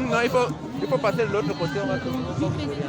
Non, il faut passer de l'autre côté, on va vous orienter.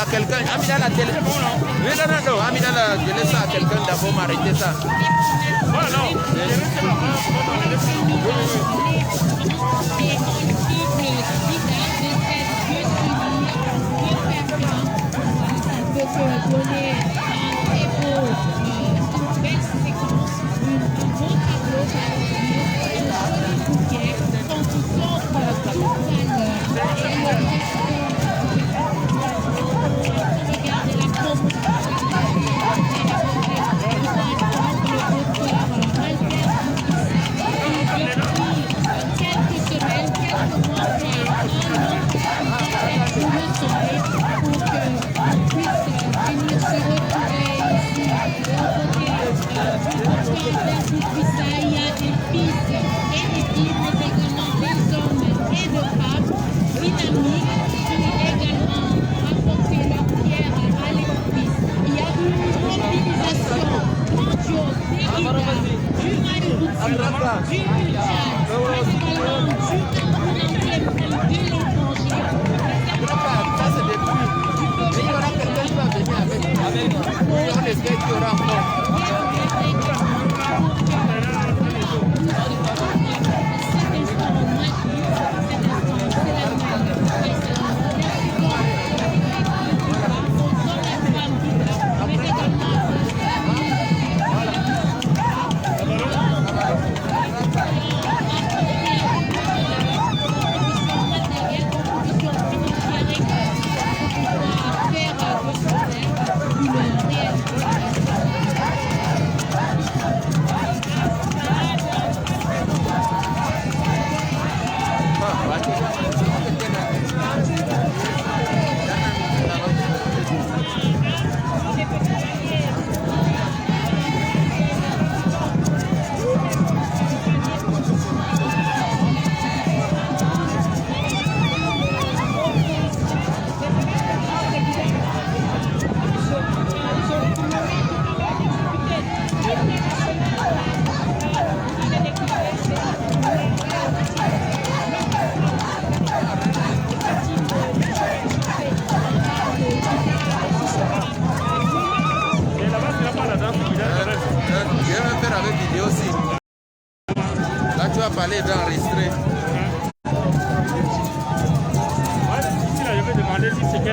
à quelqu'un. Amina la télé. Non, Amina la, je laisse ça à quelqu'un d'abord m'arrêter ça.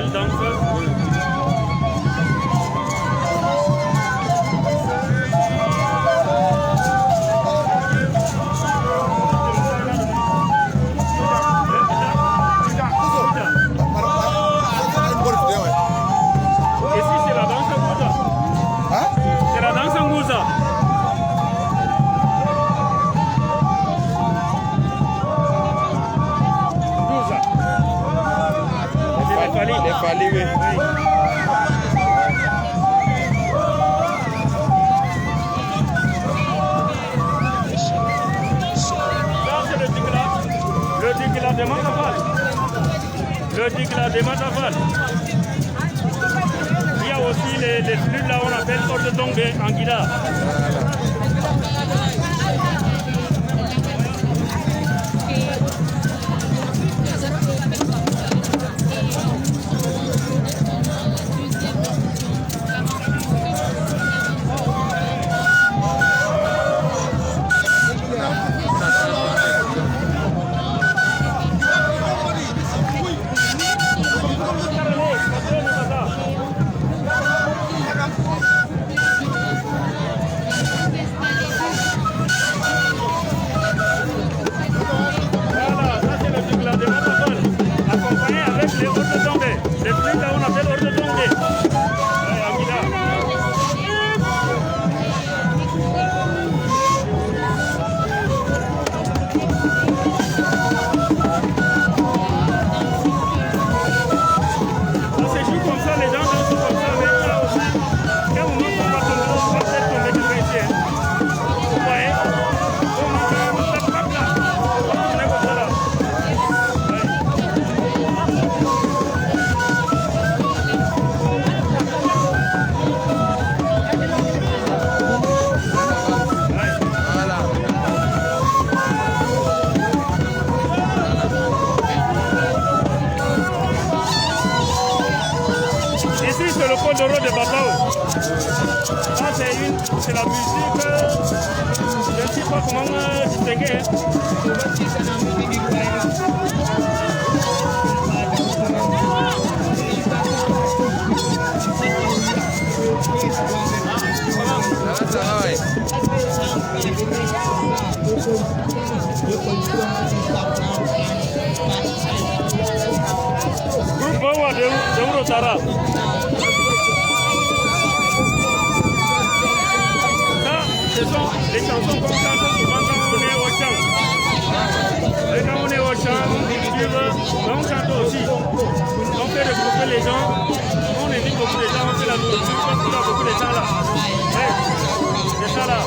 quelle danseuse? Les Fali, oui. Ça, c'est le Dikla de Matafal. Le Dikla de Matafal. Il y a aussi les flûtes là, on appelle Ordodongbe en Guida. De Babao. Ça c'est la musique, je ne sais pas comment distinguer. Groupe Bawa de Urotara. Ce sont les chansons qu'on chante souvent quand on est au champ. Et quand on est au champ, on chante aussi. On fait regrouper les gens, on invite beaucoup de gens, on fait la nourriture, parce qu'il y a beaucoup de gens là. C'est ça là.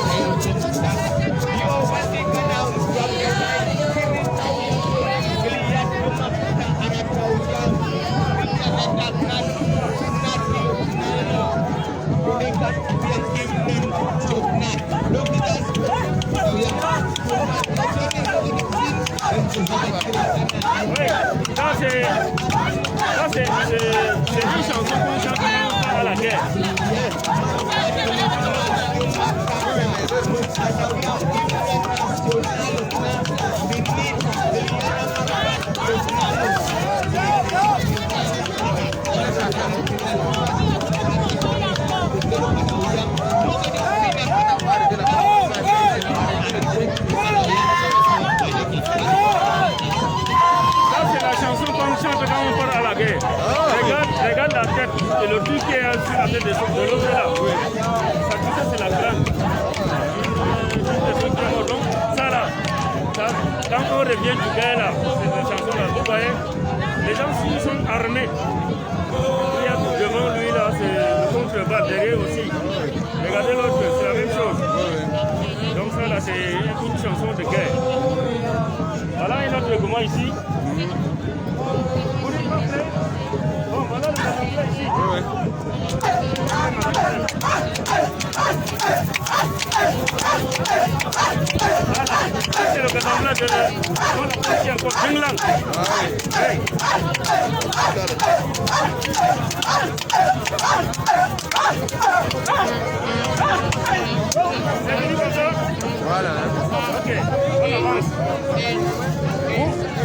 Oui, ça c'est une chanson qu'on chante à la guerre. Regarde la tête et le truc qui est sur la tête de l'autre là. Ça, tout ça c'est la glande. Donc ça là, quand on revient du gars là, cette chanson là, vous voyez, les gens s'ils sont armés, il y a devant lui là, c'est le contre-bas, derrière aussi. Regardez l'autre, c'est la même chose. Donc ça là, c'est une chanson de guerre. Voilà un autre que moi ici. Bon, voilà le anglais ici. C'est le gouvernement de la qui est encore Finlande. C'est venu comme ça? Voilà. Ok, on avance.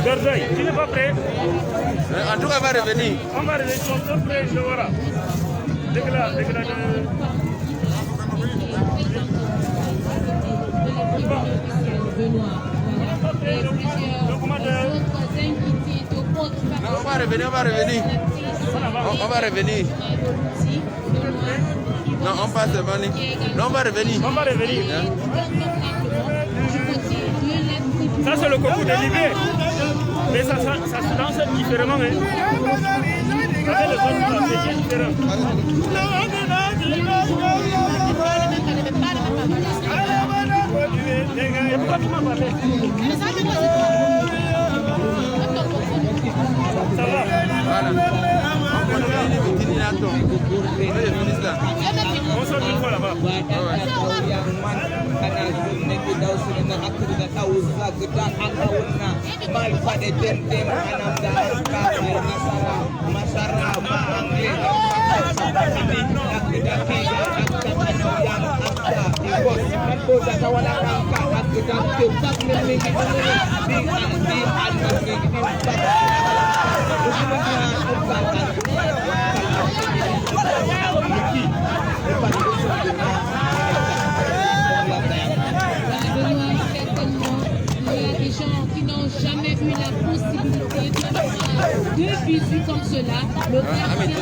Berzaï, tu n'es pas prêt? En tout cas, on va revenir. On va revenir sur d'autres près, je vois là. Dès que là, Non, on va revenir. On va revenir. Non, on passe devant nous. Non, on va revenir. On va revenir. Ça, c'est le concours de Libé. Mais ça se lance différemment. Hein. Ça fait le son c'est différent. Et pourquoi tu m'as parlé? Ça va. Voilà. On sort une fois là-bas. Jamais eu la possibilité de faire deux bisous comme cela. Le quartier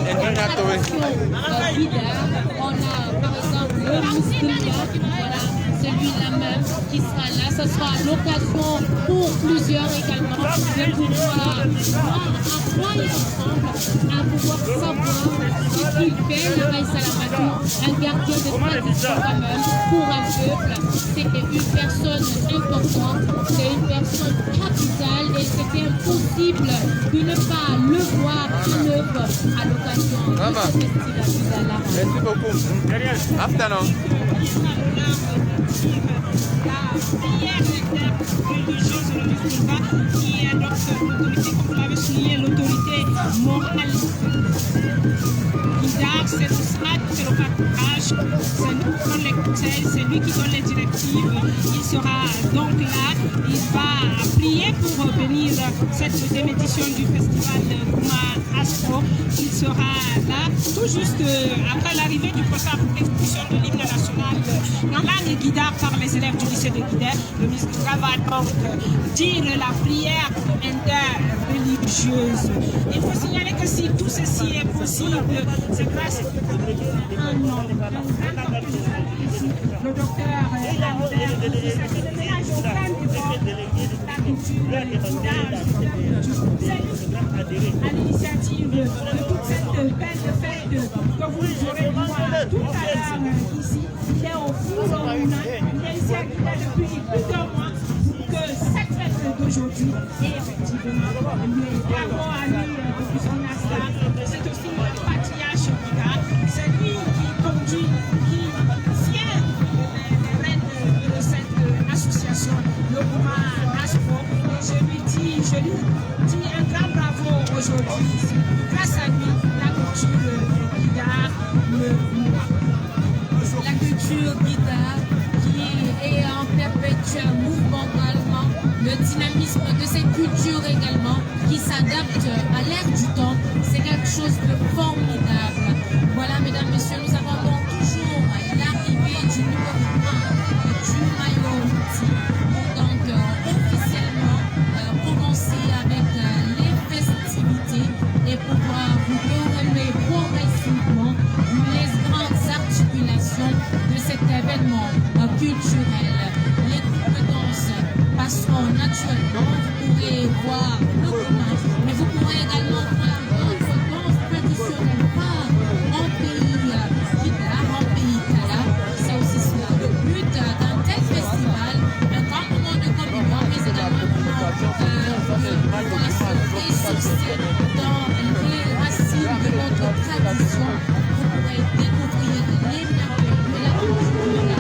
Guidard, on a par exemple le Mousselia, voilà, celui-là même qui sera là. Ce sera l'occasion pour plusieurs également de pouvoir travailler ensemble, à pouvoir savoir ce qu'il fait le Baye Salamatou, un gardien de tradition quand même pour un peuple. C'était une personne importante, c'est une personne capitale et c'était impossible de ne pas le voir en œuvre à l'occasion de ce festival de la Merci beaucoup. Afternoon. La prière religieuse le festival qui est donc l'autorité, comme vous l'avez souligné, l'autorité morale. Guidard, c'est le SRAT, c'est le partage, c'est lui qui donne les conseils, c'est lui qui donne les directives. Il sera donc là, il va prier pour venir cette deuxième édition du festival de Gouma Astro. Il sera là tout juste après l'arrivée du programme d'exposition de l'hymne national dans langue Guidard par les élèves du lycée de Guidard. Le ministre va donc dire la prière interreligieuse. Il faut signaler que si tout ceci est possible, c'est grâce au le docteur à l'initiative de toute cette belle fête que vous aurez voir tout à l'heure ici. Il est au four, il est ici à Guidard depuis plus d'un mois pour que cette fête d'aujourd'hui est effectivement bravo à lui depuis son instant. C'est aussi le patriarche Guidard. C'est lui qui conduit, qui tient les rênes de cette association, le Gouma Astro. Je lui dis un grand bravo aujourd'hui. Grâce à lui, la culture Guidard La culture Guidard qui est en perpétuel mouvement également, le dynamisme de cette culture également qui s'adapte à l'ère du temps, c'est quelque chose de formidable. Voilà, mesdames, messieurs, nous attendons toujours l'arrivée du numéro 1 du maillot routi pour donc officiellement commencer avec les festivités et pouvoir vous dérouler progressivement les grandes articulations de cet événement culturel. Les groupes de danse passeront naturellement, vous pourrez voir le Gouma, mais vous pourrez également voir d'autres danses traditionnelles phares en pays Guidard, en pays Kala. C'est aussi cela le but d'un tel festival, un grand moment de communion, mais également et succès dans les racines de notre tradition. Vous pourrez découvrir les merveilles de la culture,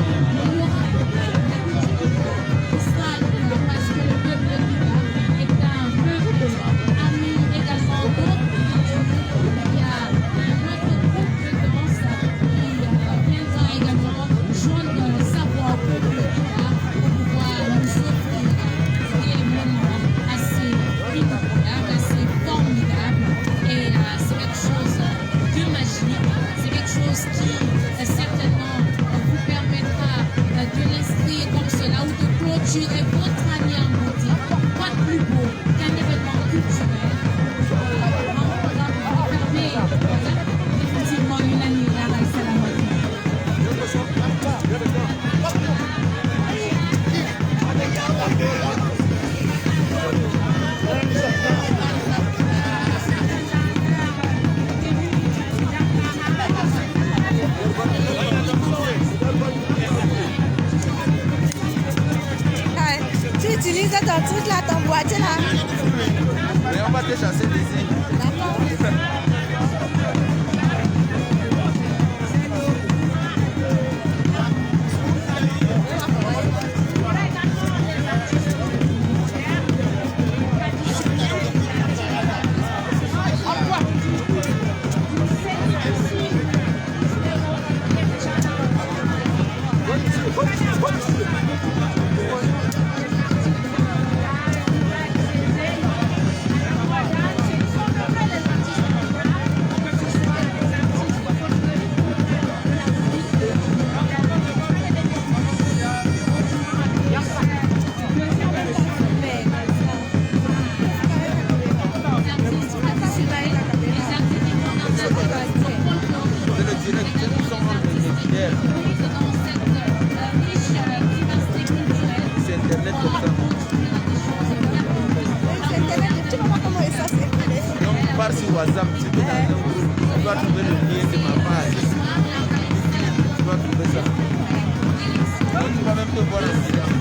parce que le peuple Guidard est un peuple été chassé d'ici. Sur WhatsApp, si tu vas trouver le lien de ma page. Tu vas trouver ça. Donc, tu vas même te voir en direct.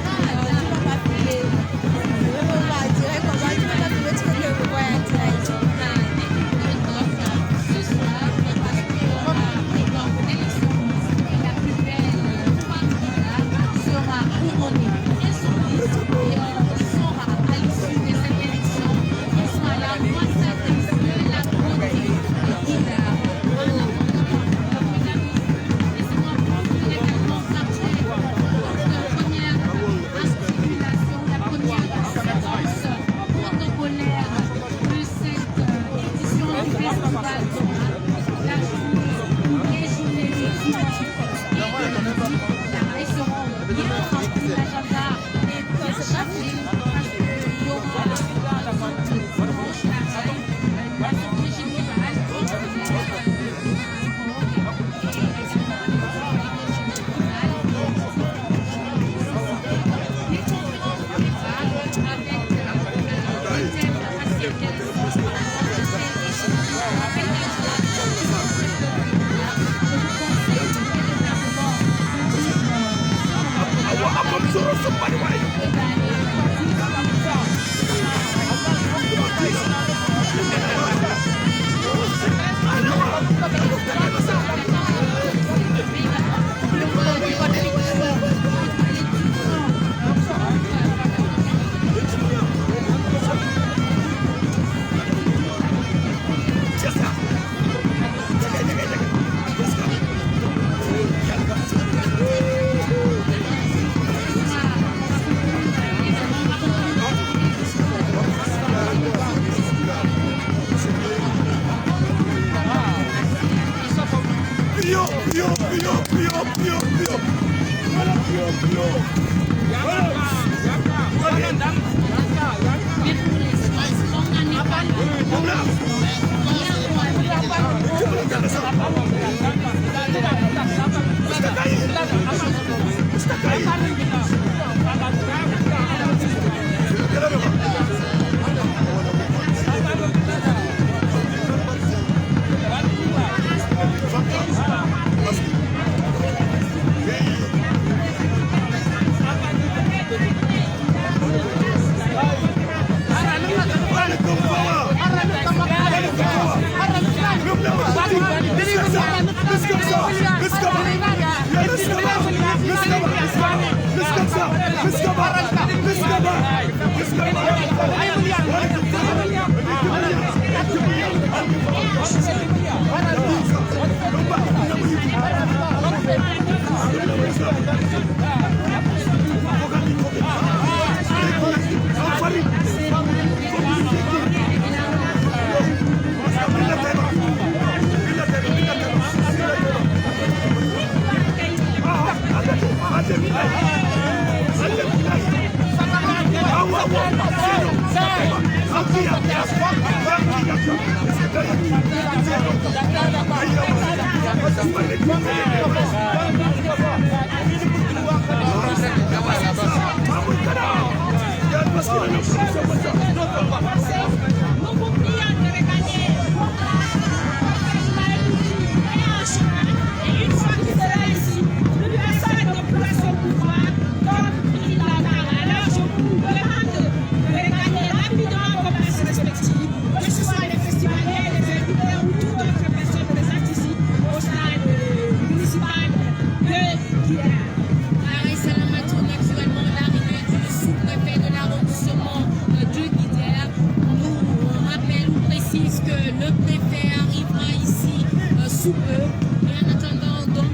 précise que le préfet arrivera ici sous peu. Et en attendant, donc,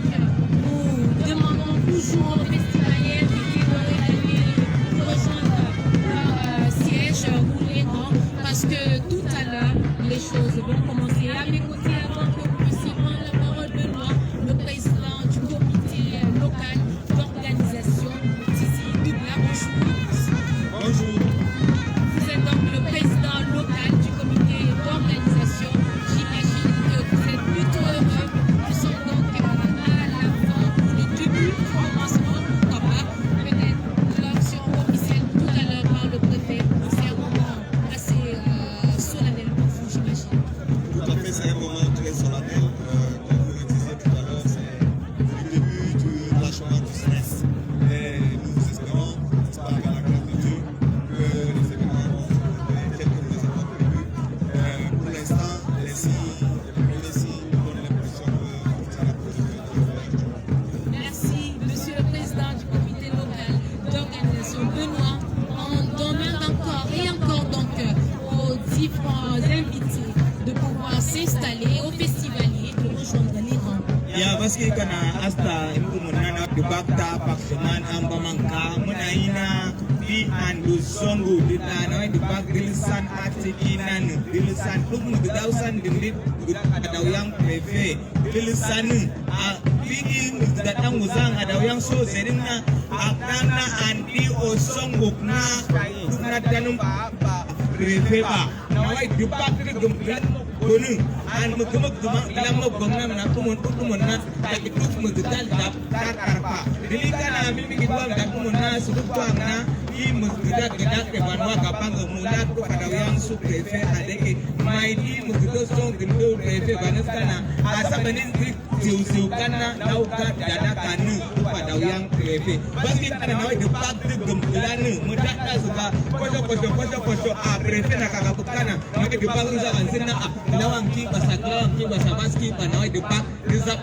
nous demandons toujours aux festivaliers de rejoindre leur siège ou les rangs parce que tout à l'heure, les choses vont commencer. À mes côtés, avant que vous puissiez prendre la parole, Benoît, le président du comité local d'organisation, Tizi Douglas. Bonjour. Vous êtes donc le président local du comité d'organisation. J'imagine que vous êtes plutôt heureux. Nous sommes donc à la fin pour le début du commencement. Peut-être l'action officielle tout à l'heure par le préfet. C'est un moment assez solennel pour vous, j'imagine. Tout à fait, c'est un moment très solennel. Comme vous le disiez tout à l'heure, c'est le début du lâchement du stress. Et nous espérons, par la grâce de Dieu, que les événements vont se dérouler tels que nous les avons prévus. Pour l'instant, les premiers signes donnent l'impression que c'est la position. Merci, monsieur le président du comité local d'organisation. Benoît, on demande encore et encore donc aux différents invités de pouvoir s'installer, aux festivaliers de rejoindre les rangs. Ya baski kana asta imunana dubakta pakseman ambamanka munaina di andu songu ditana dubak dilisan atikinan dilisan tumu dausan dindit adau yang prefe dilisan a pigi datang uzang adau yang so zerinna akana andi osongukna na danum prefe ba nawai dubak digemblan Bonu, an mukmuk duma dalam mukbangna menakumun na tapi tuk mudal dap karpa. Dilika na mimi kitwang dakumuna subang na I mudal kedak ke banwa kapang kemudak tu pada yang su prefe adeke mai di mudal song gendo prefe banastana asa benin siu kana dauka dana kanu pada yang prefe. Bagi kana nawai depak gemblanu mudak ta suka koso a prefe na kakapukana maka depak usakan sinna Lawang ki basa baski panoi depak rizap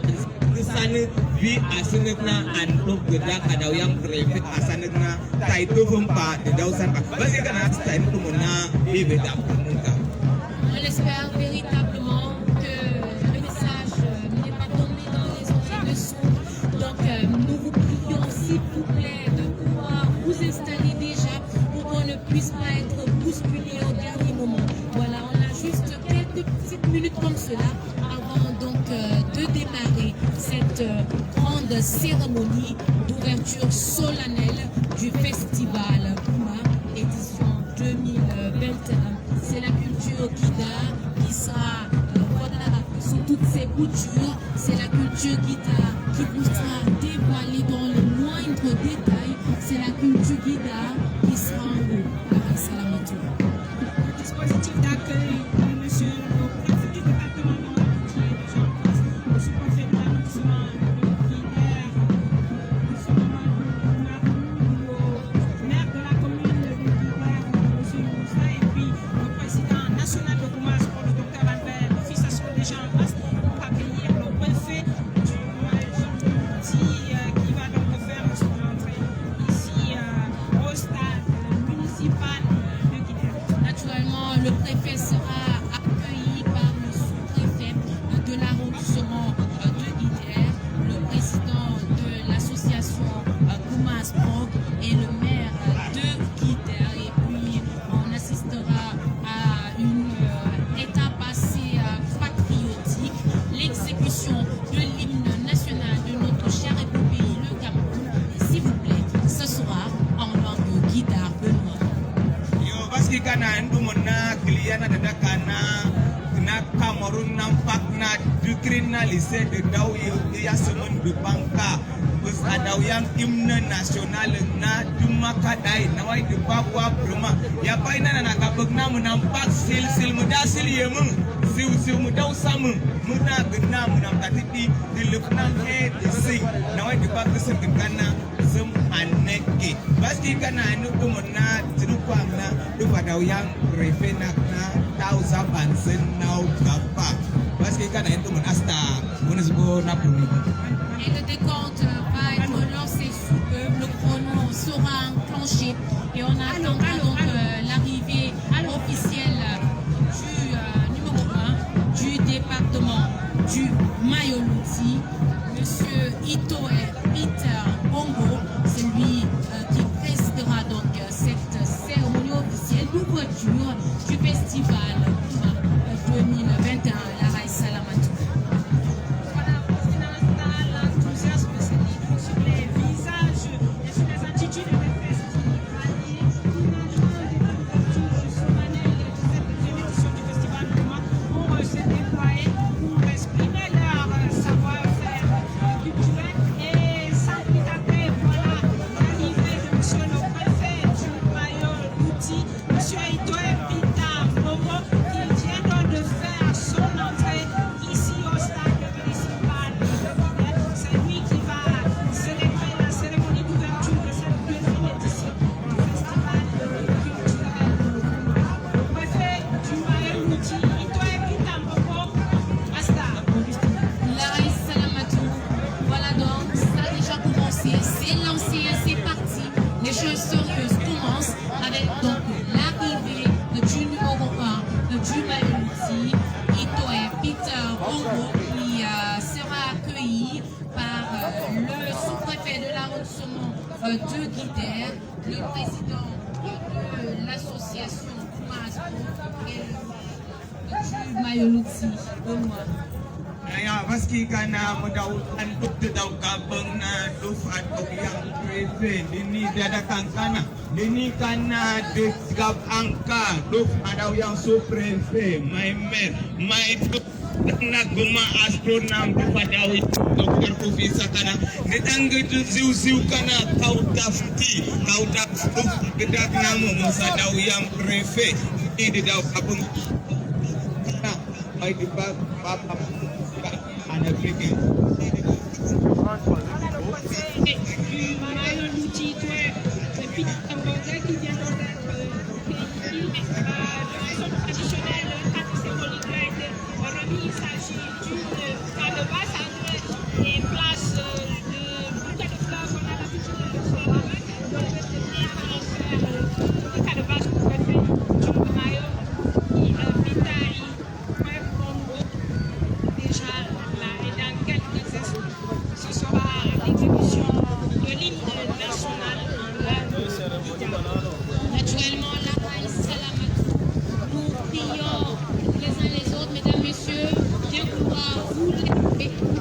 kesana vi asanetna antuk gedak adau yang prefek asanetna taitu vumpa de dausan pa basi kana stain tumuna vi beda muka. On espère véritablement que le message n'est pas tombé dans les oreilles de sourds. Donc nous vous prions s'il vous plaît de pouvoir vous installer déjà pour qu'on ne puisse pas être bousculé au dernier moment. Voilà, on a juste quelques petites minutes comme cela avant donc de démarrer cette grande cérémonie d'ouverture solennelle du festival Kuma édition 2021. C'est la culture guitare qui sera voilà, sous toutes ses coutures. C'est la culture guitare qui vous sera dévoilée dans les moindres détails. C'est la culture guitare qui sera en haut. Salamatou. Le dispositif d'accueil de monsieur le préfet du département de Mopti et de Jean-Claude, le sous-préfet de l'arrondissement de Guinère, monsieur le maire de la commune de Guinère, monsieur Moussa, et puis le président national de Koumas pour le docteur Albert, le fils associé des gens en place, pour accueillir le préfet du Jean-Claude qui va donc faire son entrée ici au stade municipal de Guinère. Naturellement, le préfet sera accueilli par le sous-préfet de l'arrondissement de Guinère, le président de l'association Koumas Prog et le maire de Guinère. Et puis, on assistera à une étape assez patriotique, l'exécution de l'hymne national de notre cher pays, le Cameroun. Et s'il vous plaît, ce sera en langue guitare, Benoît. Baski kana ndumuna kliana dadakana na Cameroun nampak na dukrina lycée de daw ya semen de banka bus adau yang himne nasional na dumaka dai nawai de papua prema ya paina na kabagna menampak sil mudasil yemu siu mudau samu muna gena menamtatiti dilupnang he sing nawai de pakisen kana sem aneke baski kana anu kumuna na dupadau yang refenak na tau zaban senau kapa baski kana itu menasta munisbo napuni. Et le décompte va être lancé sous peu, le chrono sera enclenché et on attendra donc l'arrivée officielle du numéro département du Mayoluti, Monsieur Itoe Peter Bongo, c'est lui qui présidera donc cette cérémonie officielle d'ouverture du festival 2021 La Raï Salamatou. Voilà, l'enthousiasme se livre sur les visages et sur les attitudes des festivals. Du festival pour se déployer, pour exprimer leur savoir-faire culturel et sans plus tarder, voilà l'arrivée de monsieur le préfet du Mayoluti, monsieur Itoe Peter Bongo, qui vient donc de faire son entrée ici au stade municipal de Guinée. C'est lui qui va célébrer la cérémonie d'ouverture de cette deuxième édition du festival culturel. Le préfet du Mayoluti, Itoe Peter Bongo, Asta. La Raï Salamatou, voilà donc, ça a déjà commencé, c'est lancé, c'est parti. Les choses sérieuses commencent avec donc l'arrivée du numéro 1 du Mayoluti, Itoe Peter Bongo, qui sera accueilli par le sous-préfet de l'arrondissement de Guidère, le président de l'association Koumaspo et du Mayoluti, Benoît. Ayah, meski kana mendautan betul tahu kabeng na dufat yang prefe ini ada kankana ini kana degap angka duf ada yang suprefe my man my nak guma astronom pada dokter profesor kana netang gitu ziu kana kau dafti duf gedak nama musadau yang prefe ini dah kabeng ay di ba papa ana africain Du Mayoluti, Peter Bongo, qui vient donc d'être accueilli de façon traditionnelle. Quand symbolique a été remis, il s'agit d'une calebasse entre les places de bouquets de fleurs qu'on a l'habitude de faire avec. Donc, je vais tenir à faire une calebasse pour le préfet du Mayoluti, Peter Bongo. Déjà là, et dans quelques instants, ce sera l'exécution de l'hymne national. Naturellement, la Raï Salamatou, nous prions les uns les autres, mesdames, messieurs, bien pouvoir vous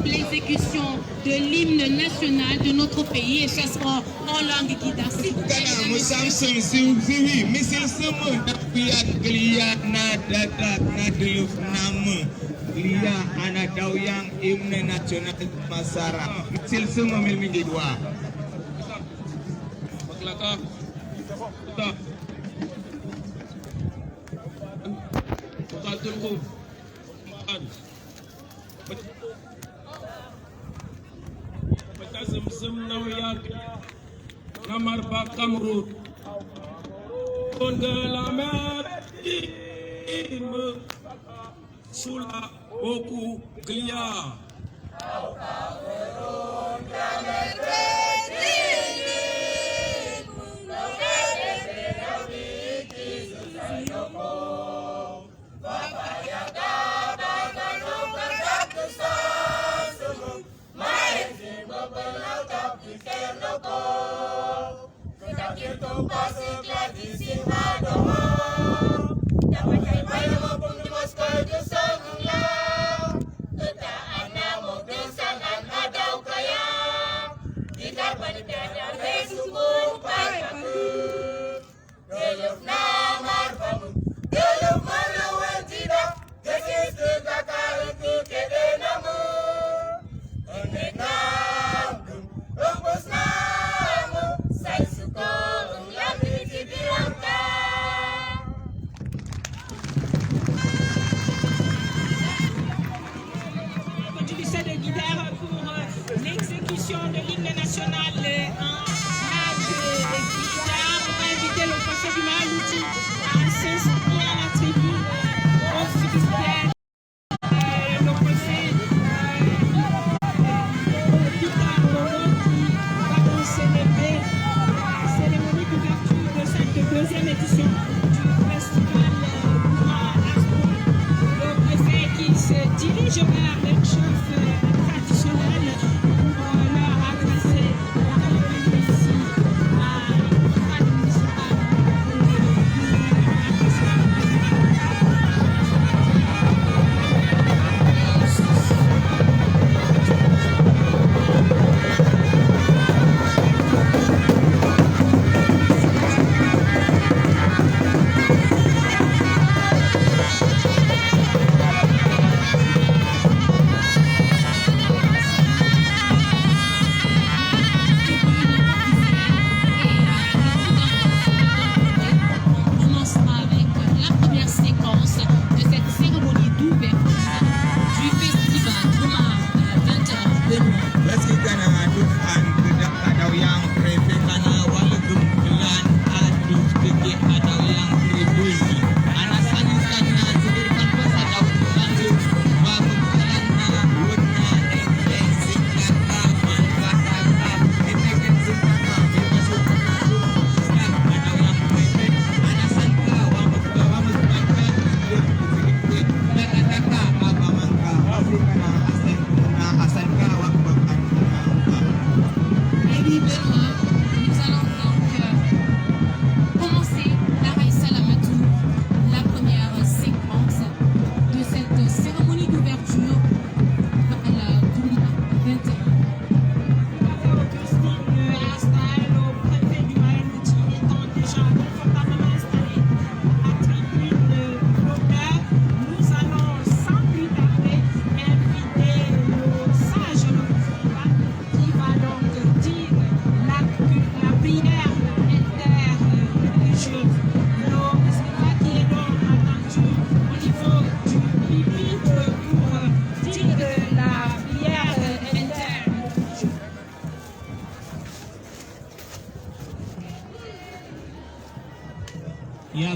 l'exécution de l'hymne national de notre pays et ce sera en langue guida. kana musam ziwi misil semua dapiat gelia na dadak na deluf nama gelia anak dau yang himne nasional masara misil semua mil minggu dua Maklaka. Tak. Bukatul makan. Bata semsem nawiyak. Namar bakam rut. Konggalamat sula boku gelia.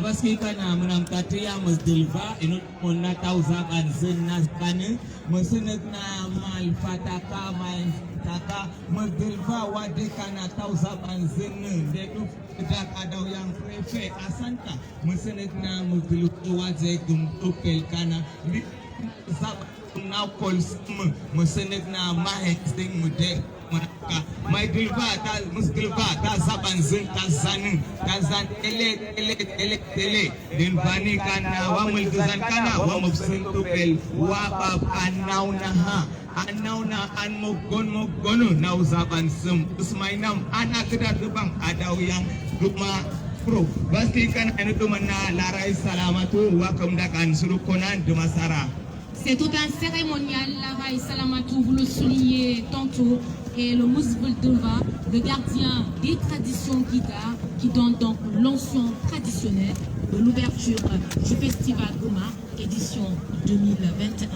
baski kana menang katria Musdalifah inut monna tauzaban zennas kana mesenek na mal fataka mal taka Musdalifah wade kana tauzaban zenne dedu kedak ada yang prefek asanta mesenek na Musdalifah wade gumtupel kana zab na kolsm mesenek na mahek ding mude maka Musdalifah ta zaban zen ta zan ele den bani kana wa mulzan kana wa mubsentu bel wa bab annauna an mogon na zaban sem usmainam anak kedar bang ada yang rumah pro pasti kan itu mana larai salamatu wa kemdakan suruh konan de masara. C'est tout un cérémonial, Larai Salamatou, vous le soulignez tantôt, et le Musdalifah, le gardien des traditions guidares, qui donne donc l'onction traditionnelle de l'ouverture du festival Gouma, édition 2021.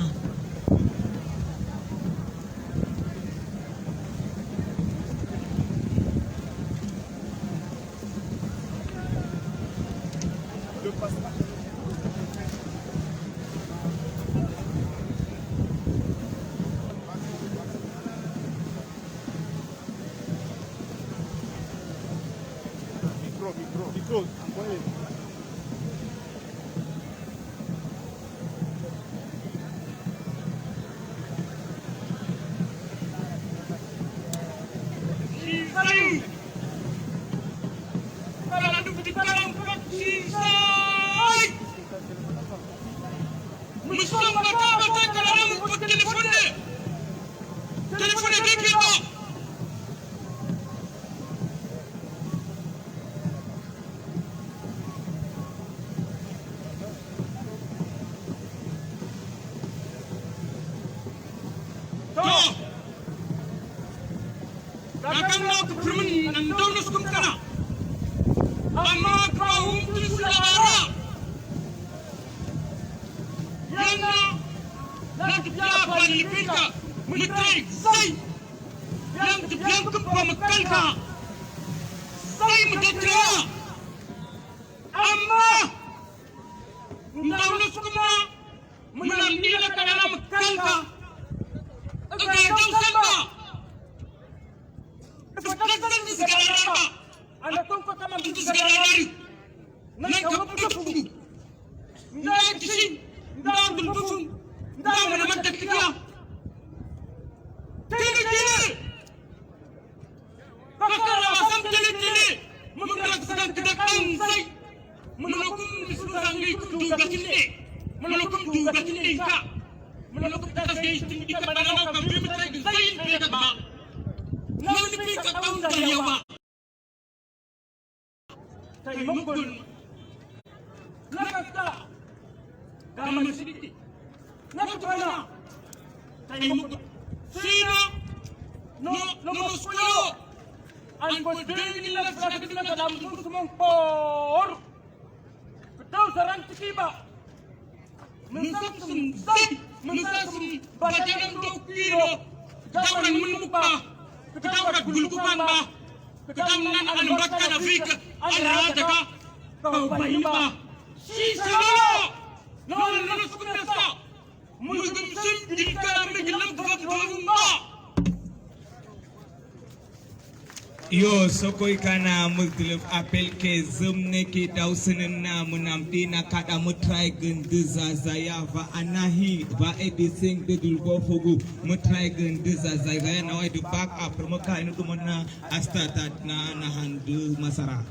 Yo sokoi kana Musdalifah appel ke zemne ki dausenin na munamdi na kada mutrai gunduza zayava anahi va edising de dulgo fogu mutrai gunduza zayava na wai du back up promoka inu tumana astata na handu masara.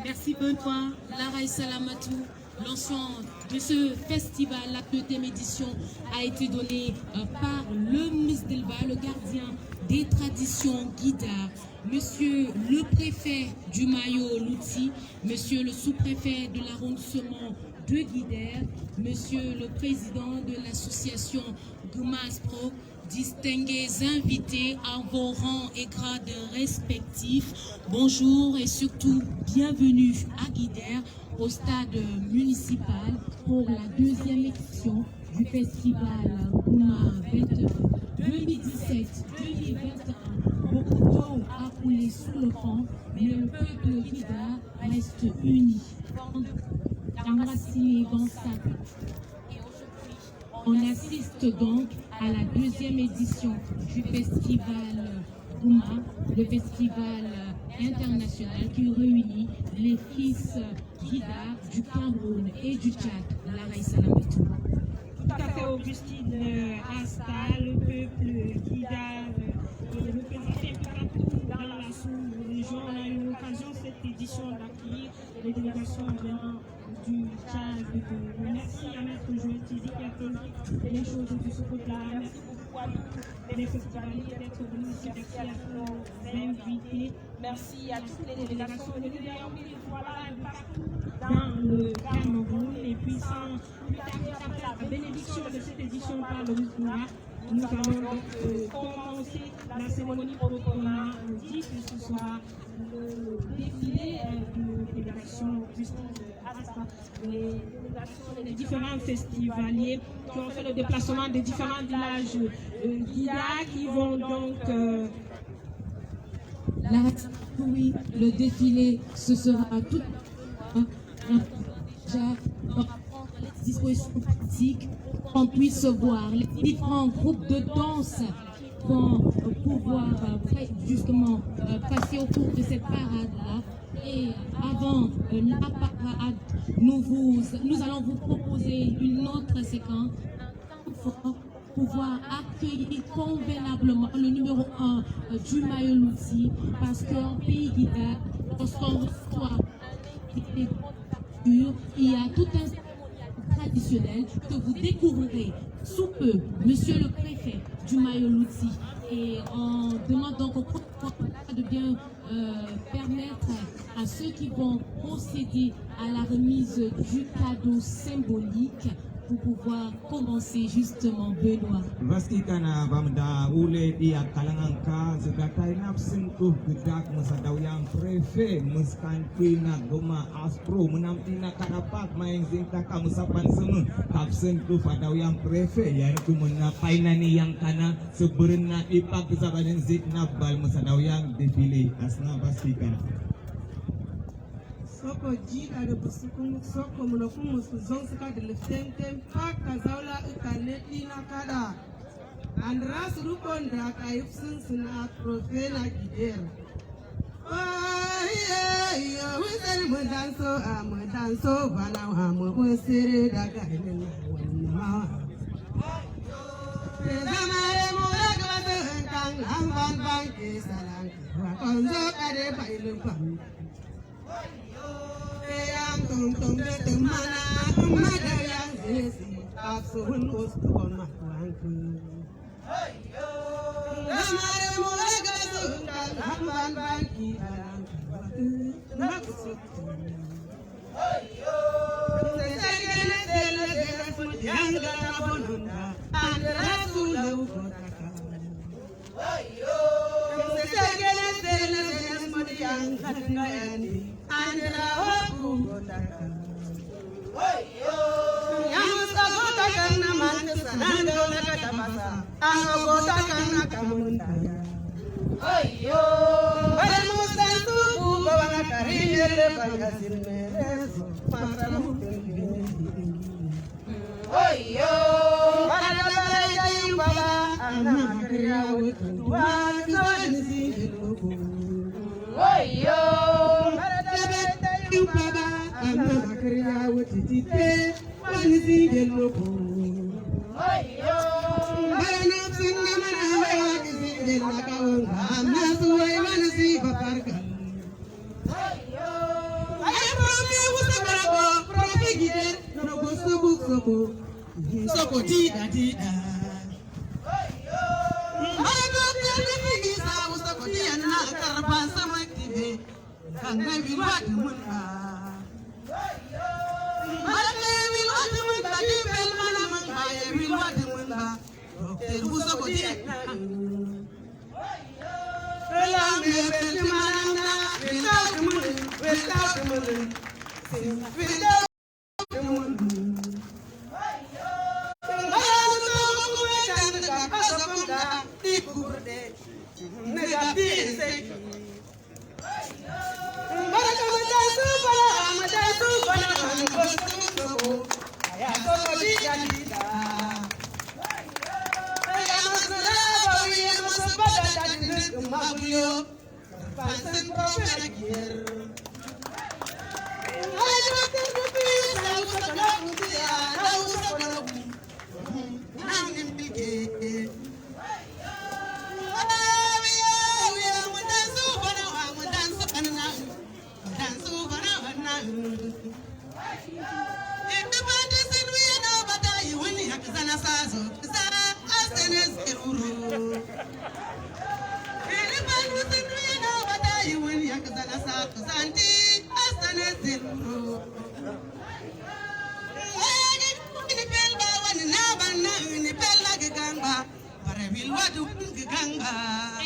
Merci Benoît, Larai Salamatou. L'ensemble de ce festival, la 2e édition, a été donné par le Musdalifah, le gardien des traditions guidares, Monsieur le préfet du Mayo Louti, Monsieur le sous-préfet de l'arrondissement de Guidère, Monsieur le président de l'association Goumas Pro, distingués invités en vos rangs et grades respectifs, bonjour et surtout bienvenue à Guidère, au stade municipal pour la 2e édition du festival Gouma 2017-2021. Beaucoup d'eau a coulé sous le pont, mais le peuple guidard reste uni. Amrassi Bansak. On assiste donc à la deuxième édition du festival Gouma, le festival international qui réunit les fils Guida du Cameroun et du Tchad, Lara Salamatou. Tout à fait, Augustine Asta, le peuple Guida, représenté un peu partout dans la sous-région. On a eu l'occasion cette édition d'accueillir les délégations venant du Tchad. Merci à Maître Joël Tizi qui a fait les choses de ce côté-là. Merci beaucoup à tous les festivaliers d'être venus ici. Merci à tous nos invités. Merci à toutes les délégations venues. Voilà, partout dans le Cameroun. Et puis sans plus tarder, après la bénédiction de cette édition par le Moukouara, nous allons donc commencer la cérémonie pour qu'on a dit que ce soit le défilé de délégation les différents festivaliers qui ont fait le déplacement des différents villages Guida qui vont donc oui, le défilé, ce sera tout dispositions pratiques qu'on puisse voir. Les différents groupes de danse vont pouvoir justement passer au cours de cette parade-là. Et avant la parade, nous allons vous proposer une autre séquence pour pouvoir accueillir convenablement le numéro 1 du Mayoluti, parce qu'en pays Guida, lorsqu'on reçoit il y a tout un traditionnel que vous découvrirez sous peu, monsieur le préfet du Mayoluti. Et on demande donc au préfet de bien permettre à ceux qui vont procéder à la remise du cadeau symbolique pour pouvoir commencer justement, Benoît. Vaskikana bamda ule dia kalanganka segatai nafsin tuh gedak mesadaw yang prefe meskantina goma aspro menamtina karapak main zinta kamusapan semua kapsen tuh padaw yang prefe yaitu menapainani yang kana sebenarnya ipak kesabaran ziknab bal mesadaw yang dipilih asna vaskikana. Soko jida da busukun soko munakun musu zon suka da liften paka zaula ukaneti na kada andra surukon da kayuf sun suna profena gider ya wisar mudanso bana ha mu wisire da gainin wannan zamare mu da gaba kan amban banke salan wa konzo kare bailun kwam yang tung de temana umada yang zesi absuhun ustukon mahwangku amare mulaga sundan hamban bangki alang maksud segene dele yang garabonunda andra sulau kotaka segene dele yang kadangani andra hoku kotaka yang sagota kana mansa nando nakata masa angota kana kamunda ayo bermustan tuku bawa karinele bangasin mereso maramu ayo pada bayi baba anak kriya wetua kawanisi luku ayo baba anak kriya wetite wanisi luku ayo bana sunna mana wakisi delakawang amnasu wai wanisi baparka ayo profi usabarabo profi gider no gusubuk soko tida ayo ayo bibi sa usako tiana karban sama tibe kanna bilwat munka ayo malake bilwat munka dibel mana mangaye bilwat munka dokter usako tiana ayo elambe belmana bilwat munka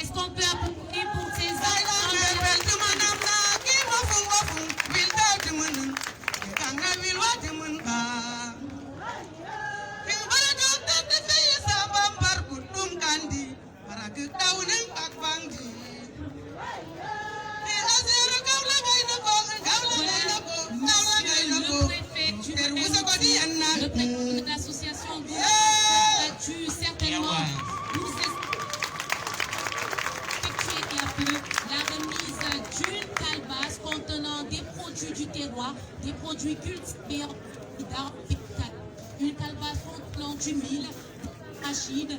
Est-ce qu'on peut applaudir pour ces armes? Le président de l'association a dû certainement nous effectuer la remise d'une calebasse contenant des produits du terroir, des produits cultivés en une calebasse contenant du mil, du arachide,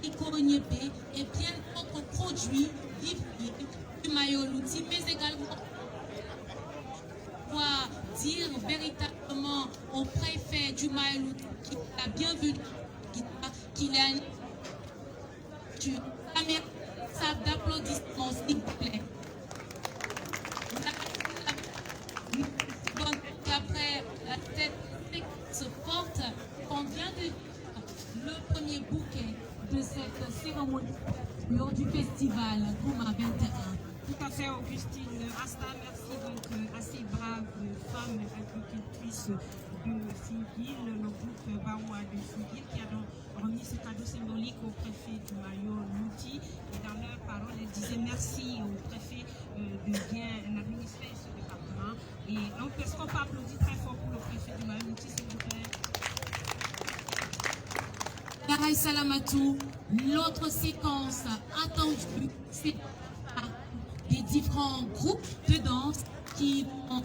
du coroniépé et bien d'autres produits du Mayoluti, mais également dire véritablement au préfet du Mayoluti qu'il a bienvenue, qu'il a une salle d'applaudissements, s'il vous plaît. Donc, après cette séquence forte, on vient de le premier bouquet de cette cérémonie lors du festival Gouma 21. Tout à fait, Augustine. Asta, merci donc à ces braves femmes agricultrices de Figuil, le groupe Baoua de Figuil, qui a donc remis ce cadeau symbolique au préfet du Mayoluti. Et dans leur parole, elles disaient merci au préfet de bien administrer ce département. Et donc, est-ce qu'on peut applaudir très fort pour le préfet du Mayoluti, s'il vous plaît? Garay Salamatou, l'autre séquence attendue, c'est des différents groupes de danse qui ont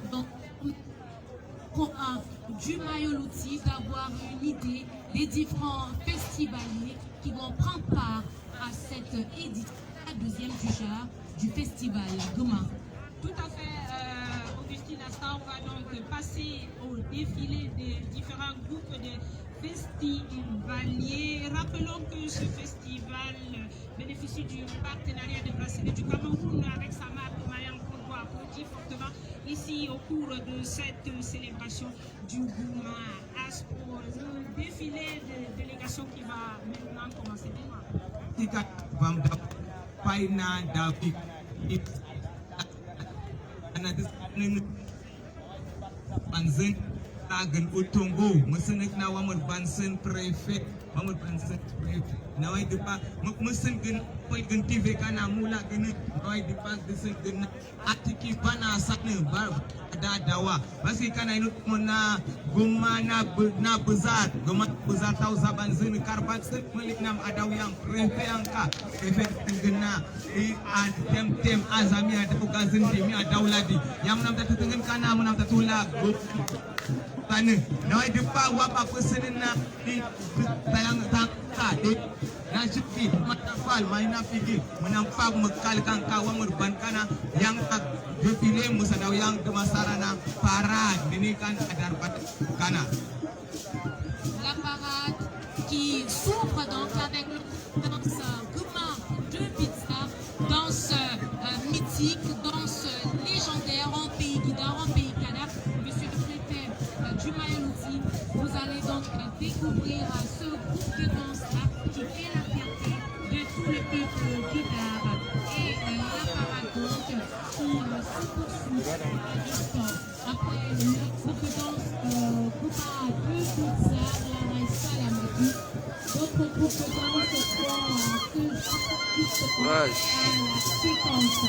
du Mayoluti d'avoir une idée des différents festivaliers qui vont prendre part à cette édition, la deuxième du genre du festival Gouma. Tout à fait, Augustine Asta, on va donc passer au défilé des différents groupes de festivaliers. Rappelons que ce festival bénéficie du partenariat de bracelet du Cameroun avec sa marque Mayang qu'on doit applaudir fortement ici au cours de cette célébration du Gouma Aspo. Le défilé de délégation qui va maintenant commencer. Agan Utongo, Musanik na Wamur Bansen Prefect, Wamur Bansen Prefect. Now I depart Musan Gun Poigan TV Kana Mula Gun, I depart the Gun Atiki Bana Sakne Barb Dawa. Basi Kana Nukmona Gumana Budna Buzat, Guma Buzat Tauza Banzin Karbansen, Maliknam Adawang, Prefeanka, Prefect Guna, and Tem Azamia, the Bugazin, Dimia Dawladi, Yamnam Tatugan Kana, Munam Tatula. Now I depart what I was saying now. Na syuki matafal main pigi menampak mekal kangka wamur bankana yang tak dipilih musadaw yang kemasarana parade ini kan adar kana. La parade qui s'ouvre donc avec le danse Gouma de pizza, danse mythique, danse légendaire en pays guidard, en pays Canada. Monsieur le préfet du Mayoluti, vous allez donc découvrir ce groupe de danse-là qui fait la fierté de tout le peuple guidard. Et la parade donc qui se poursuit à l'instant. Après le groupe de danse Gouma de pizza, la Raissa Salamatou, d'autres groupes de danse sont à la séquence.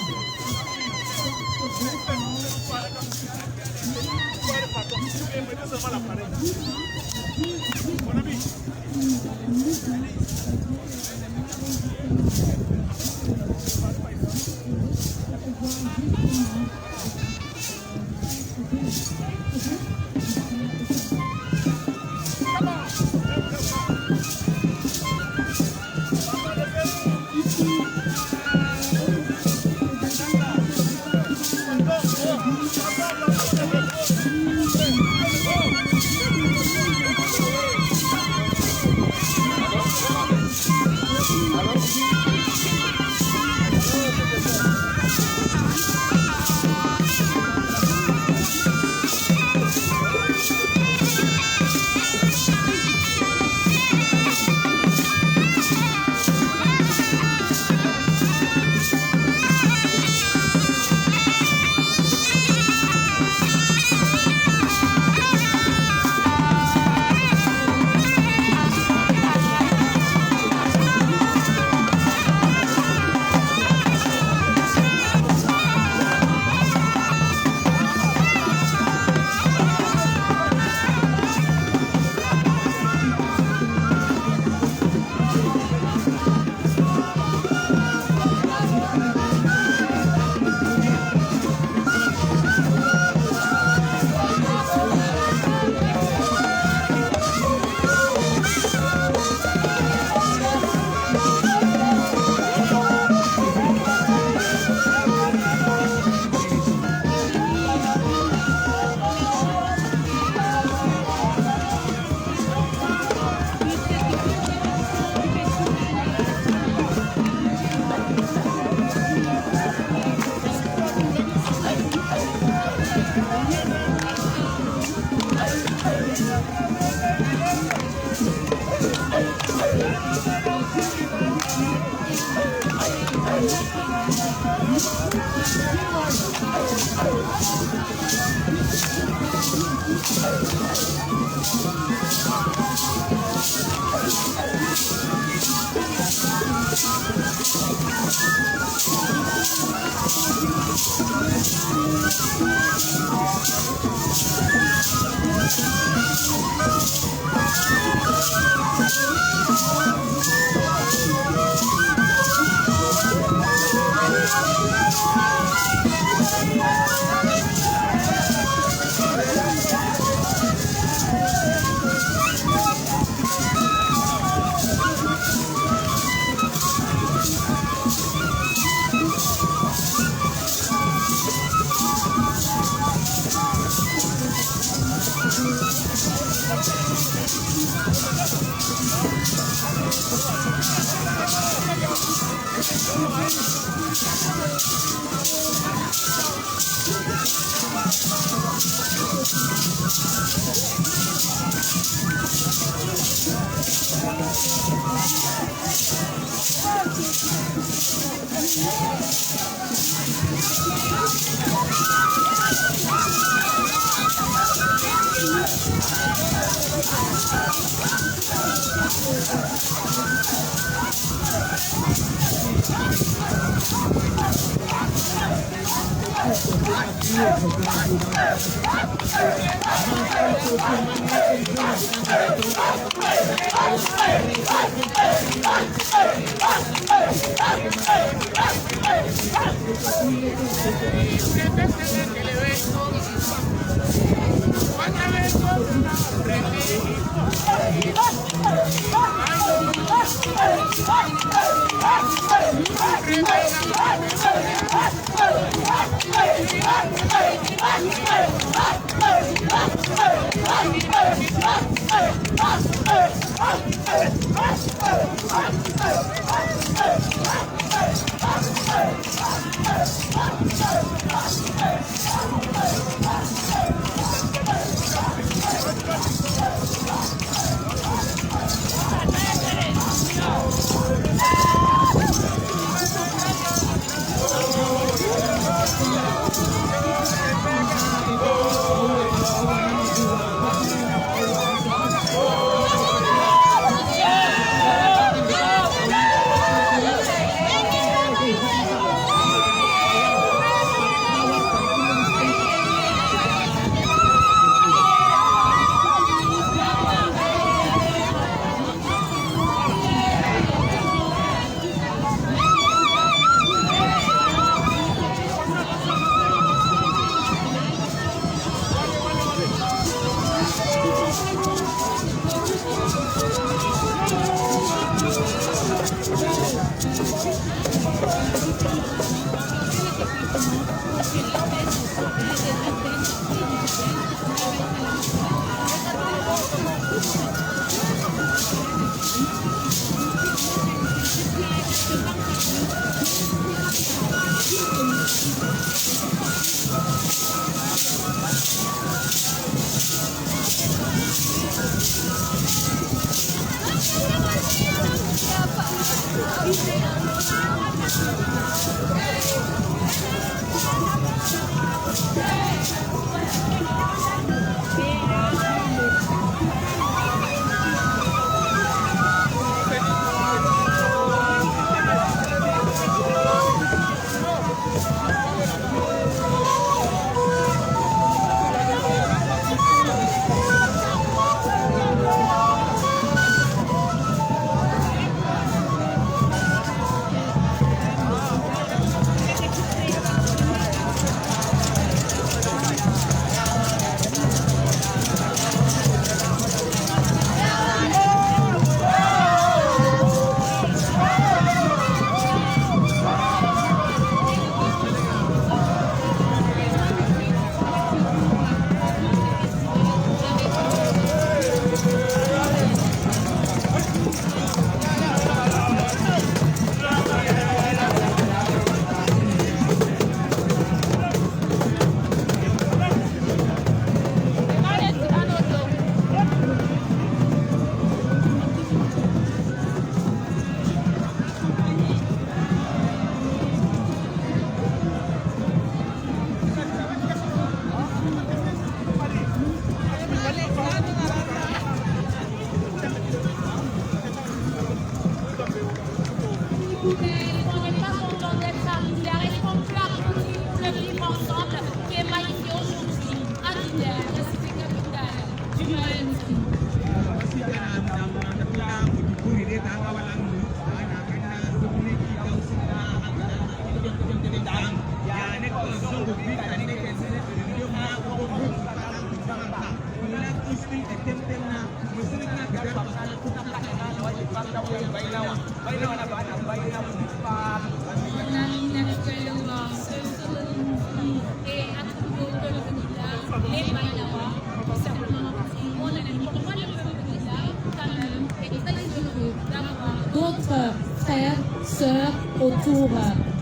D'autres frères, sœurs autour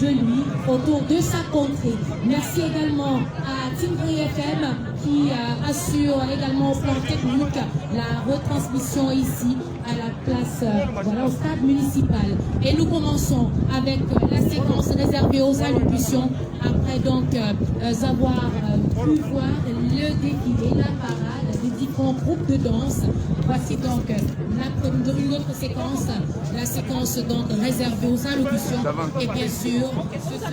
de lui, autour de sa contrée. Merci également à Tingri FM qui assure également au plan technique la retransmission ici à la place, voilà, au stade municipal. Et nous commençons avec la séquence réservée aux allocutions après donc avoir pu voir le défilé, la parade des différents groupes de danse. Voici donc une autre séquence, la séquence donc réservée aux allocutions. Et bien sûr, ce sera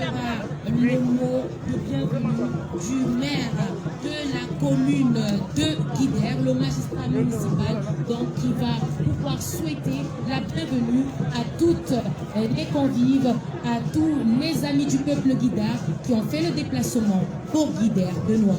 le mot de bienvenue du maire de la commune de Guidère, le magistrat municipal, donc qui va pouvoir souhaiter la bienvenue à toutes les convives, à tous les amis du peuple guidard qui ont fait le déplacement pour Guidère de Noir.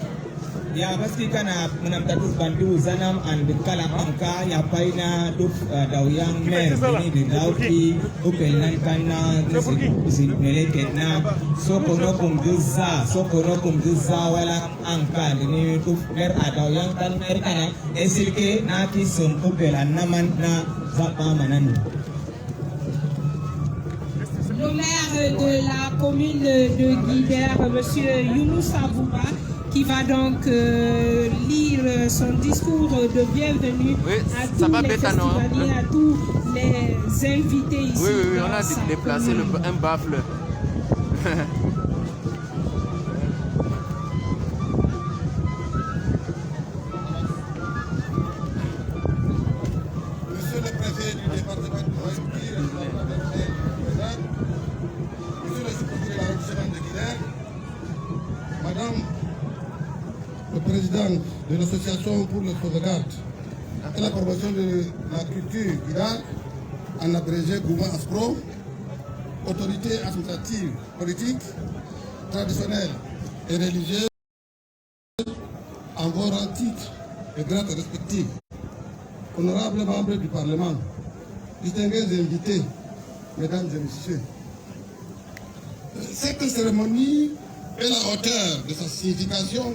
Ya pasti kana menamtatu bantu zanam an bekala angka ya paina duk dawyang mer ini di dauki upelan kana nisi meleketna sokono kum guzza wala angka ini duk mer dawyang kan mer kana esilke naki sum upelan naman na zapa manan. Le maire de la commune de Guidère, monsieur Younous Abouba, qui va donc lire son discours de bienvenue à tous les festivaliers, à tous les invités ici. Oui, on a déplacé un baffle. Monsieur le préfet du département de Haïti, monsieur le sous-préfet de l'arrondissement de Guidère, madame le président de l'association pour la sauvegarde et la promotion de la culture guidare, en abrégé Gouma Aspro, autorité administrative, politique, traditionnelle et religieuse, en vos rangs, titres et grades respectifs, honorables membres du Parlement, distingués invités, mesdames et messieurs. Cette cérémonie est la hauteur de sa signification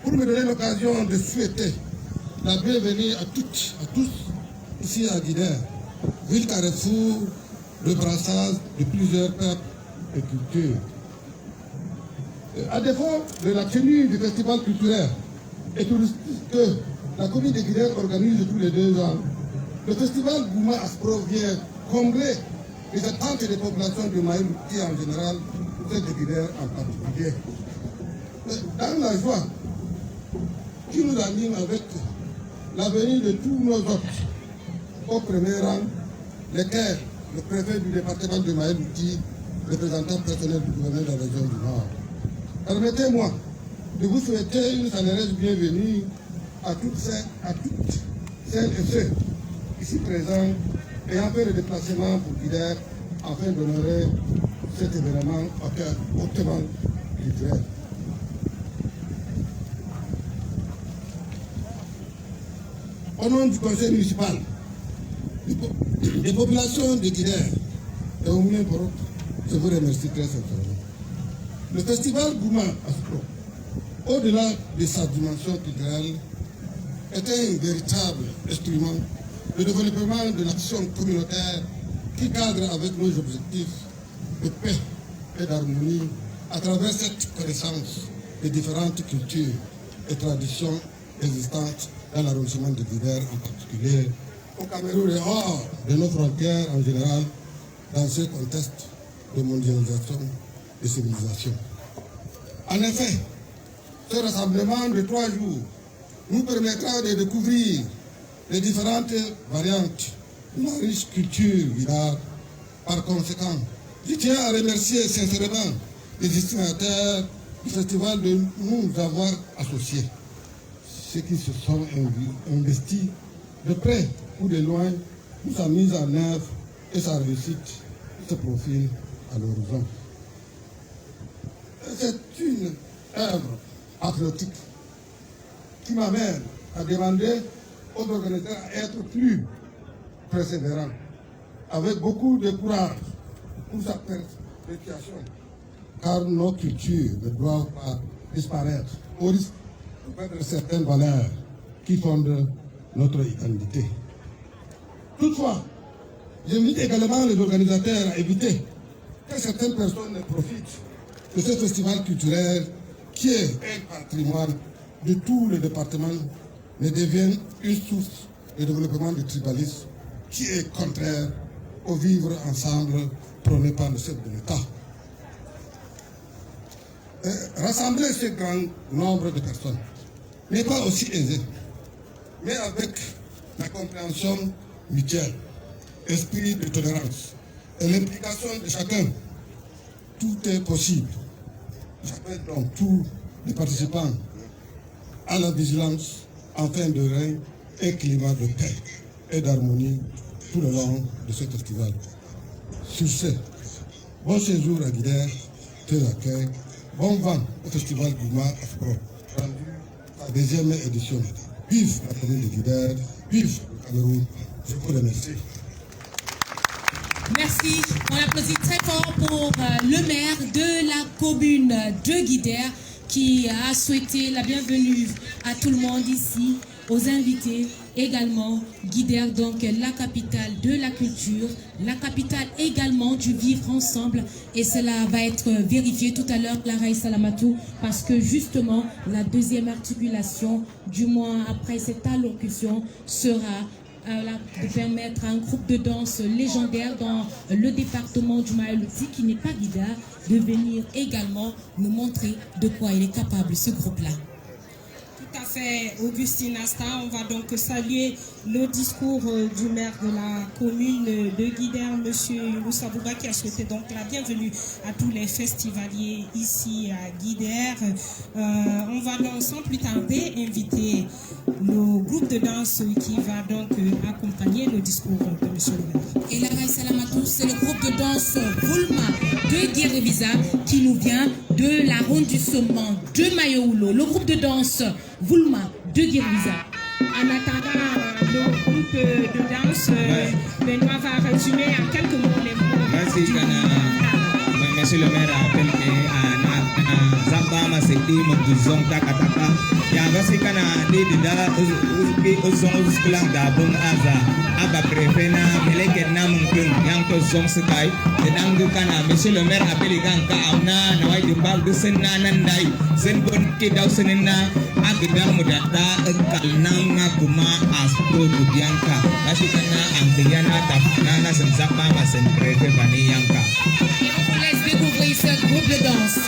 pour me donner l'occasion de souhaiter la bienvenue à toutes, à tous, ici à Guidère, ville carrefour de brassage de plusieurs peuples et cultures. À défaut de la tenue du festival culturel et touristique que la commune de Guidère organise tous les 2 ans, le festival Gouma Aspro vient combler les attentes des populations de Maïlouti en général, celles de Guidère en particulier. Dans la joie qui nous anime avec l'avenir de tous nos hôtes, au premier rang, lesquels le préfet du département de Maïlouti, représentant personnel du gouverneur de la région du Nord. Permettez-moi de vous souhaiter une chaleureuse bienvenue à toutes celles et ceux ici présents ayant fait le déplacement pour Guidère afin d'honorer cet événement hautement culturel. Au nom du conseil municipal, des populations de Guidère et au Moulin Poro, je vous remercie très sincèrement. Le festival Gouma Afro, au-delà de sa dimension culturelle, est un véritable instrument de développement de l'action communautaire qui cadre avec nos objectifs de paix et d'harmonie à travers cette connaissance des différentes cultures et traditions existantes dans l'arrondissement de Guidère en particulier, au Cameroun et hors de nos frontières en général, dans ce contexte de mondialisation et civilisation. En effet, ce rassemblement de 3 jours nous permettra de découvrir les différentes variantes de la riche culture guidare. Par conséquent, je tiens à remercier sincèrement les destinataires du festival de nous avoir associés, ceux qui se sont investis de près ou de loin pour sa mise en œuvre et sa réussite se profile à l'horizon. C'est une œuvre patriotique qui m'amène à demander aux organisateurs à être plus persévérants, avec beaucoup de courage pour sa perpétuation, car nos cultures ne doivent pas disparaître au risque de perdre certaines valeurs qui fondent notre identité. Toutefois, j'invite également les organisateurs à éviter que certaines personnes ne profitent de ce festival culturel qui est un patrimoine de tous les départements, ne devienne une source de développement du tribalisme qui est contraire au vivre ensemble prôné par le chef de l'État. Rassembler ce grand nombre de personnes n'est pas aussi aisé, mais avec la compréhension mutuelle, esprit de tolérance et l'implication de chacun, tout est possible. J'appelle donc tous les participants à la vigilance afin de régner un climat de paix et d'harmonie tout le long de ce festival. Sur ce, bon séjour à Guidère, très accueil, bon vent au festival Gouma Afro, rendu à la 2e édition. Vive la commune de Guidère, vive le Cameroun, je vous remercie. Merci. On applaudit très fort pour le maire de la commune de Guidère qui a souhaité la bienvenue à tout le monde ici, aux invités également. Guidère, donc la capitale de la culture, la capitale également du vivre ensemble. Et cela va être vérifié tout à l'heure, Clara et Salamatou, parce que justement, la 2e articulation, du moins après cette allocution, sera de permettre à un groupe de danse légendaire dans le département du Maïlouti, qui n'est pas Guidare, de venir également nous montrer de quoi il est capable, ce groupe-là. Tout à fait, Augustine Asta. On va donc saluer le discours du maire de la commune de Guidère, M. Moussa Bouba, qui a souhaité donc la bienvenue à tous les festivaliers ici à Guidère. On va donc sans plus tarder inviter le groupe de danse qui va donc accompagner le discours de M. le maire. Et la Raï Salamatou, c'est le groupe de danse Voulma de Guirevisa qui nous vient de l'arrondissement de Mayooulo. Le groupe de danse Voulma de Guirevisa. En attendant le groupe de danse, Benoît va résumer en quelques mots les mots. Merci, monsieur le maire appelle que Zamba Maseki Mokuzong Takataka. Yavasi kana Dida Uzong Uskula Gabon Aza Aba Prefena Meleke Namunkung Yang to zong sekai dedang kana monsieur le maire appelé ganka amna na wai dimbal de senna nandai sen bon ke daw senna agdar mudata kalnang kuma aspro dubianka asikana angdiana tapna sen zapa masen prete bani yanka. On vous laisse découvrir ce groupe de danse.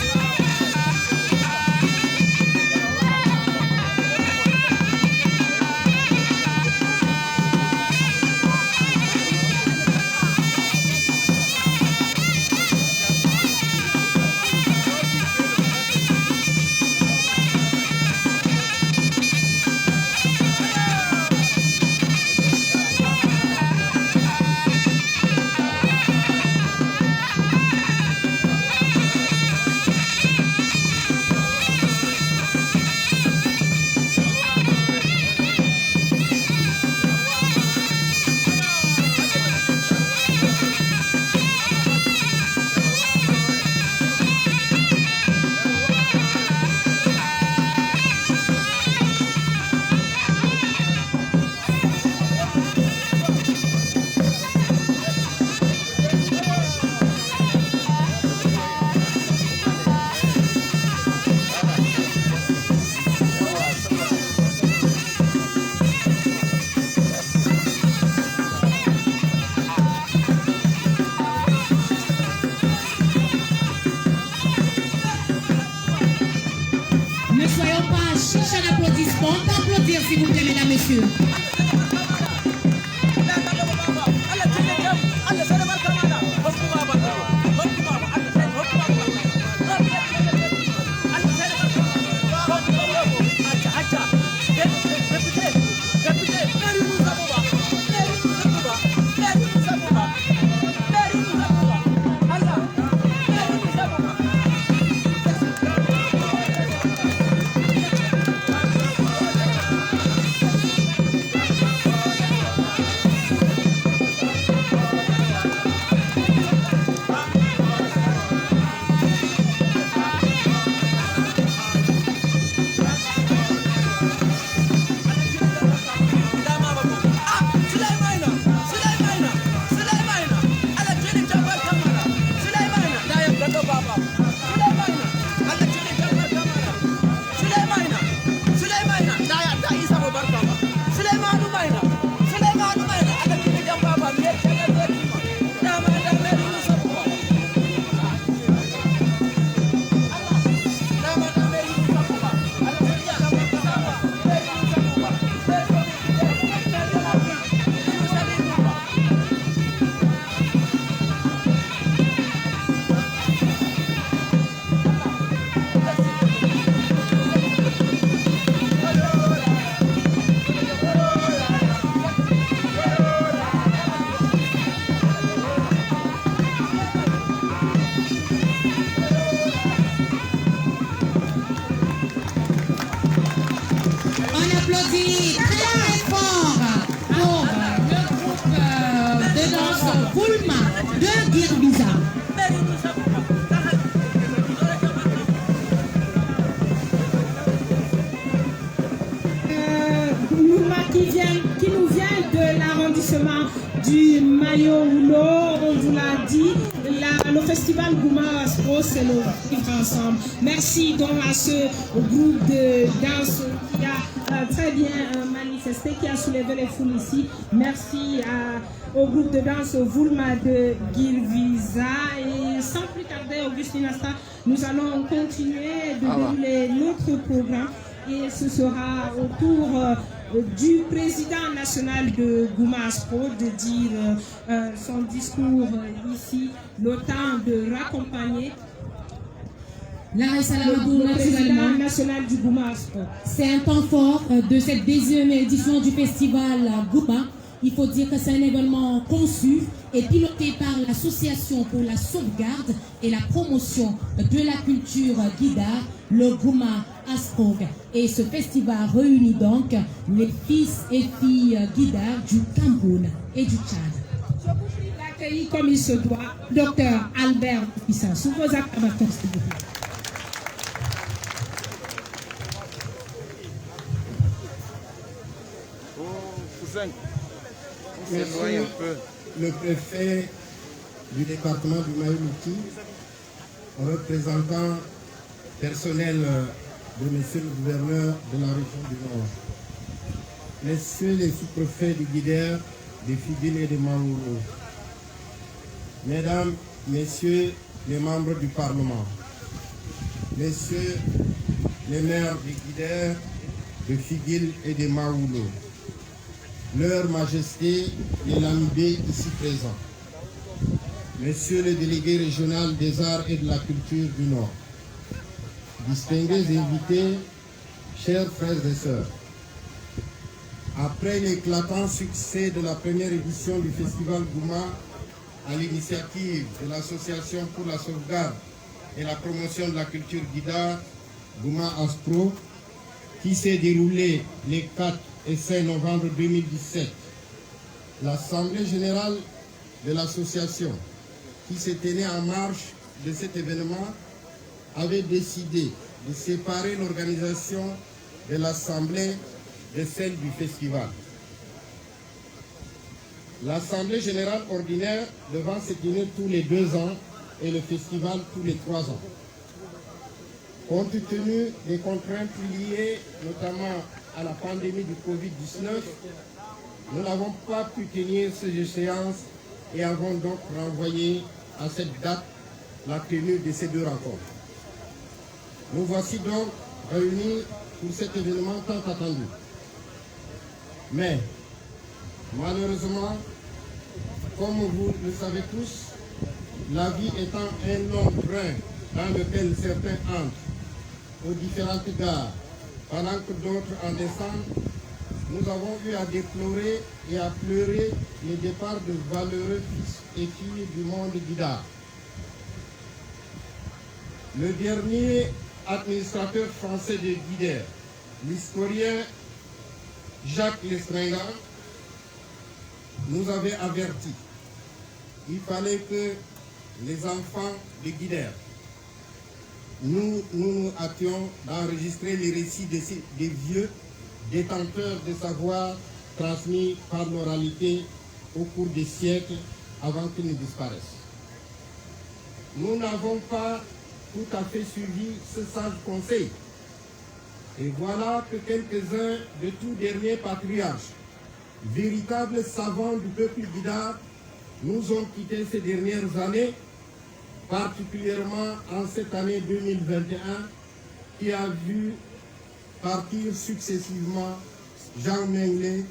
S'il vous plaît, mesdames, messieurs. Qui nous vient de l'arrondissement du Mayo-Oulo, on vous l'a dit, le festival Gouma Aspro, c'est le vivre ensemble. Merci donc à ce groupe de danse qui a très bien manifesté, qui a soulevé les foules ici. Merci au groupe de danse Voulma de Girviza. Et sans plus tarder, Augustine Asta, nous allons continuer de dérouler notre programme. Et ce sera au tour du président national de Gouma Aspro de dire son discours ici, le temps de raccompagner le président national du Gouma Aspro. C'est un temps fort de cette 10e édition du festival Gouma. Il faut dire que c'est un événement conçu et piloté par l'Association pour la sauvegarde et la promotion de la culture guidar, le Gouma Aspro. Et ce festival réunit donc les fils et filles guidar du Cameroun et du Tchad. Je vous prie d'accueillir comme il se doit Dr Albert Pissa. Sous vos acclamations, s'il vous plaît. Monsieur le préfet du département du Maïmouti, représentant personnel de Monsieur le gouverneur de la région du Nord, Messieurs les sous-préfets de Guidère, de Fidil et de Maouro, Mesdames, Messieurs les membres du Parlement, Messieurs les maires de Guidère, de Fidil et de Maouro, Leur Majesté et l'Amibé ici présents, Monsieur le délégué régional des arts et de la culture du Nord, distingués invités, chers frères et sœurs, après l'éclatant succès de la première édition du Festival Gouma, à l'initiative de l'Association pour la sauvegarde et la promotion de la culture Guida, Gouma Aspro, qui s'est déroulée les 4 et 5 novembre 2017, l'Assemblée générale de l'association, qui s'est tenue en marge de cet événement, avait décidé de séparer l'organisation de l'Assemblée de celle du festival. L'Assemblée générale ordinaire devant se tenir tous les 2 ans et le festival tous les 3 ans. Compte tenu des contraintes liées notamment à la pandémie du Covid-19, nous n'avons pas pu tenir ces échéances et avons donc renvoyé à cette date la tenue de ces 2 rencontres. Nous voici donc réunis pour cet événement tant attendu. Mais, malheureusement, comme vous le savez tous, la vie étant un long train dans lequel certains entrent aux différentes gares, pendant que d'autres en descendent, nous avons eu à déplorer et à pleurer le départ de valeureux fils et filles du monde guidard. Le dernier administrateur français de Guidère, l'historien Jacques Lestringa, nous avait averti. Il fallait que les enfants de Guidère, nous hâtions d'enregistrer les récits des vieux détenteurs de savoir transmis par l'oralité au cours des siècles avant qu'ils ne disparaissent. Nous n'avons pas tout à fait suivi ce sage conseil. Et voilà que quelques-uns de tout derniers patriarches, véritables savants du peuple guidard, nous ont quittés ces dernières années, particulièrement en cette année 2021, qui a vu partir successivement Jean Menglé,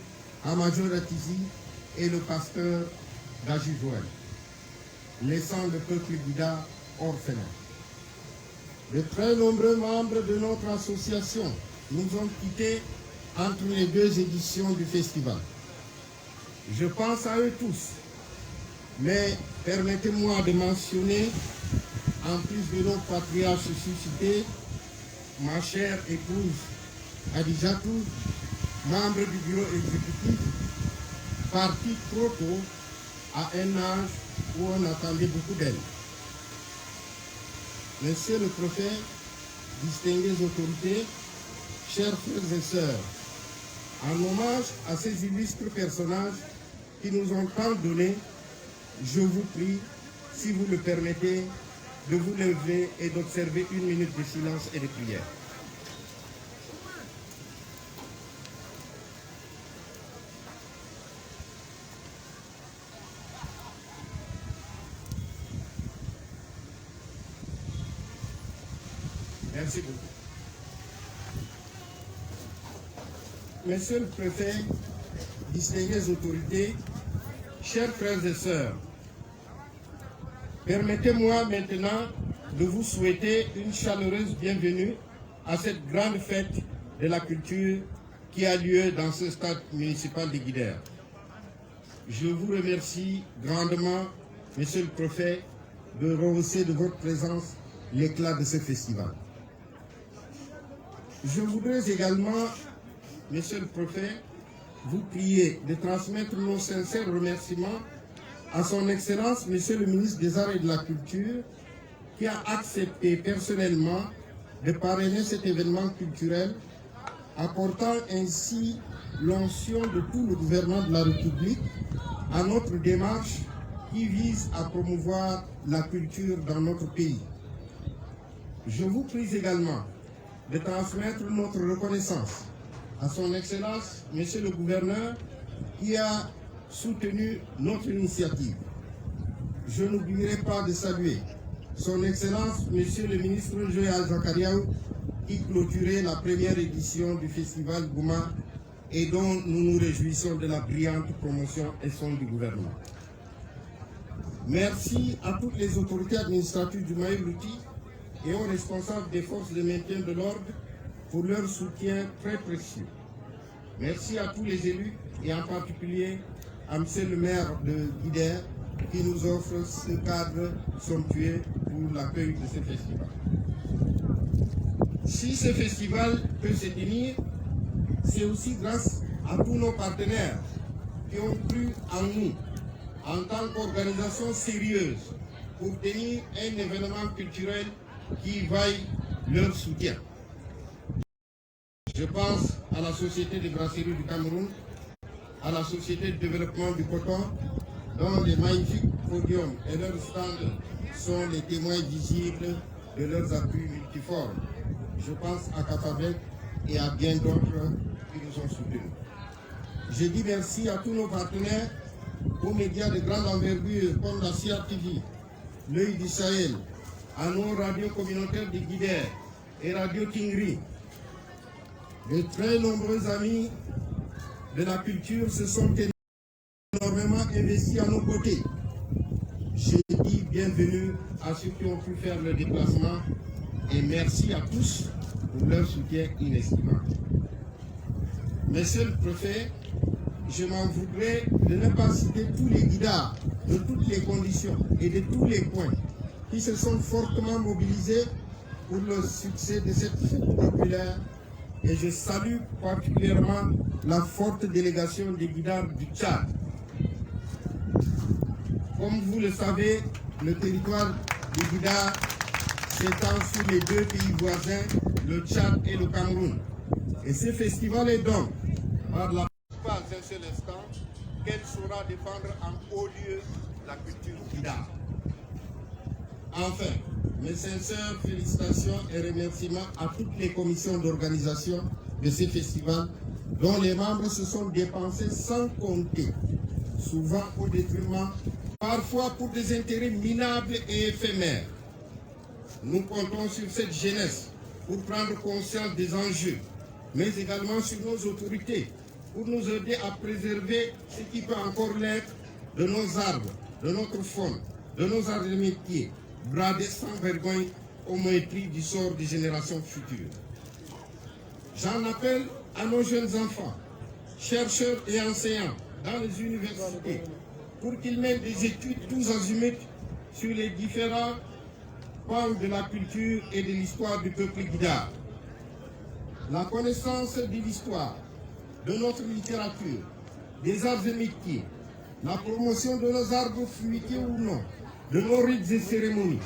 Amajor Atizi et le pasteur Gaji-Joël, laissant le peuple guidard orphelin. De très nombreux membres de notre association nous ont quittés entre les 2 éditions du festival. Je pense à eux tous, mais permettez-moi de mentionner, en plus de nos patriarches suscités, ma chère épouse Adijatou, membre du bureau exécutif, partie trop tôt à un âge où on attendait beaucoup d'elle. Monsieur le préfet, distinguées autorités, chers frères et sœurs, en hommage à ces illustres personnages qui nous ont tant donné, je vous prie, si vous le permettez, de vous lever et d'observer 1 minute de silence et de prière. Merci beaucoup. Monsieur le préfet, distinguées autorités, chers frères et sœurs, permettez-moi maintenant de vous souhaiter une chaleureuse bienvenue à cette grande fête de la culture qui a lieu dans ce stade municipal de Guidère. Je vous remercie grandement, Monsieur le préfet, de rehausser de votre présence l'éclat de ce festival. Je voudrais également, Monsieur le préfet, vous prier de transmettre nos sincères remerciements à son Excellence, Monsieur le ministre des Arts et de la Culture, qui a accepté personnellement de parrainer cet événement culturel, apportant ainsi l'onction de tout le gouvernement de la République à notre démarche qui vise à promouvoir la culture dans notre pays. Je vous prie également de transmettre notre reconnaissance à son Excellence, Monsieur le Gouverneur, qui a soutenu notre initiative. Je n'oublierai pas de saluer son Excellence, Monsieur le Ministre Joël Zakariaou, qui clôturait la première édition du Festival Gouma et dont nous nous réjouissons de la brillante promotion et son du gouvernement. Merci à toutes les autorités administratives du Maï-Louti et aux responsables des forces de maintien de l'ordre pour leur soutien très précieux. Merci à tous les élus et en particulier à M. le maire de Guider qui nous offre ce cadre somptueux pour l'accueil de ce festival. Si ce festival peut se tenir, c'est aussi grâce à tous nos partenaires qui ont cru en nous en tant qu'organisation sérieuse pour tenir un événement culturel qui vaille leur soutien. Je pense à la Société de brasserie du Cameroun, à la Société de développement du coton, dont les magnifiques podiums et leurs stands sont les témoins visibles de leurs appuis multiformes. Je pense à Cafabek et à bien d'autres qui nous ont soutenus. Je dis merci à tous nos partenaires, aux médias de grande envergure comme la CRTV, l'Œil du Sahel, à nos radios communautaires de Guider et Radio Tingri. De très nombreux amis de la culture se sont énormément investis à nos côtés. Je dis bienvenue à ceux qui ont pu faire le déplacement et merci à tous pour leur soutien inestimable. Monsieur le préfet, je m'en voudrais de ne pas citer tous les guidards de toutes les conditions et de tous les points qui se sont fortement mobilisés pour le succès de cette fête populaire et je salue particulièrement la forte délégation des guidards du Tchad. Comme vous le savez, le territoire des guidards s'étend sur les deux pays voisins, le Tchad et le Cameroun. Et ce festival est donc, par la pas un seul instant, qu'elle saura défendre en haut lieu la culture guidard. Enfin, mes sincères félicitations et remerciements à toutes les commissions d'organisation de ces festivals dont les membres se sont dépensés sans compter, souvent au détriment, parfois pour des intérêts minables et éphémères. Nous comptons sur cette jeunesse pour prendre conscience des enjeux, mais également sur nos autorités pour nous aider à préserver ce qui peut encore l'être de nos arbres, de notre faune, de nos arts de métier, bradés sans vergogne au mépris du sort des générations futures. J'en appelle à nos jeunes enfants, chercheurs et enseignants dans les universités, pour qu'ils mènent des études tous azimuts sur les différents pans de la culture et de l'histoire du peuple guidard. La connaissance de l'histoire, de notre littérature, des arts et métiers, la promotion de nos arbres fruitiers ou non, de nos rites et cérémonies,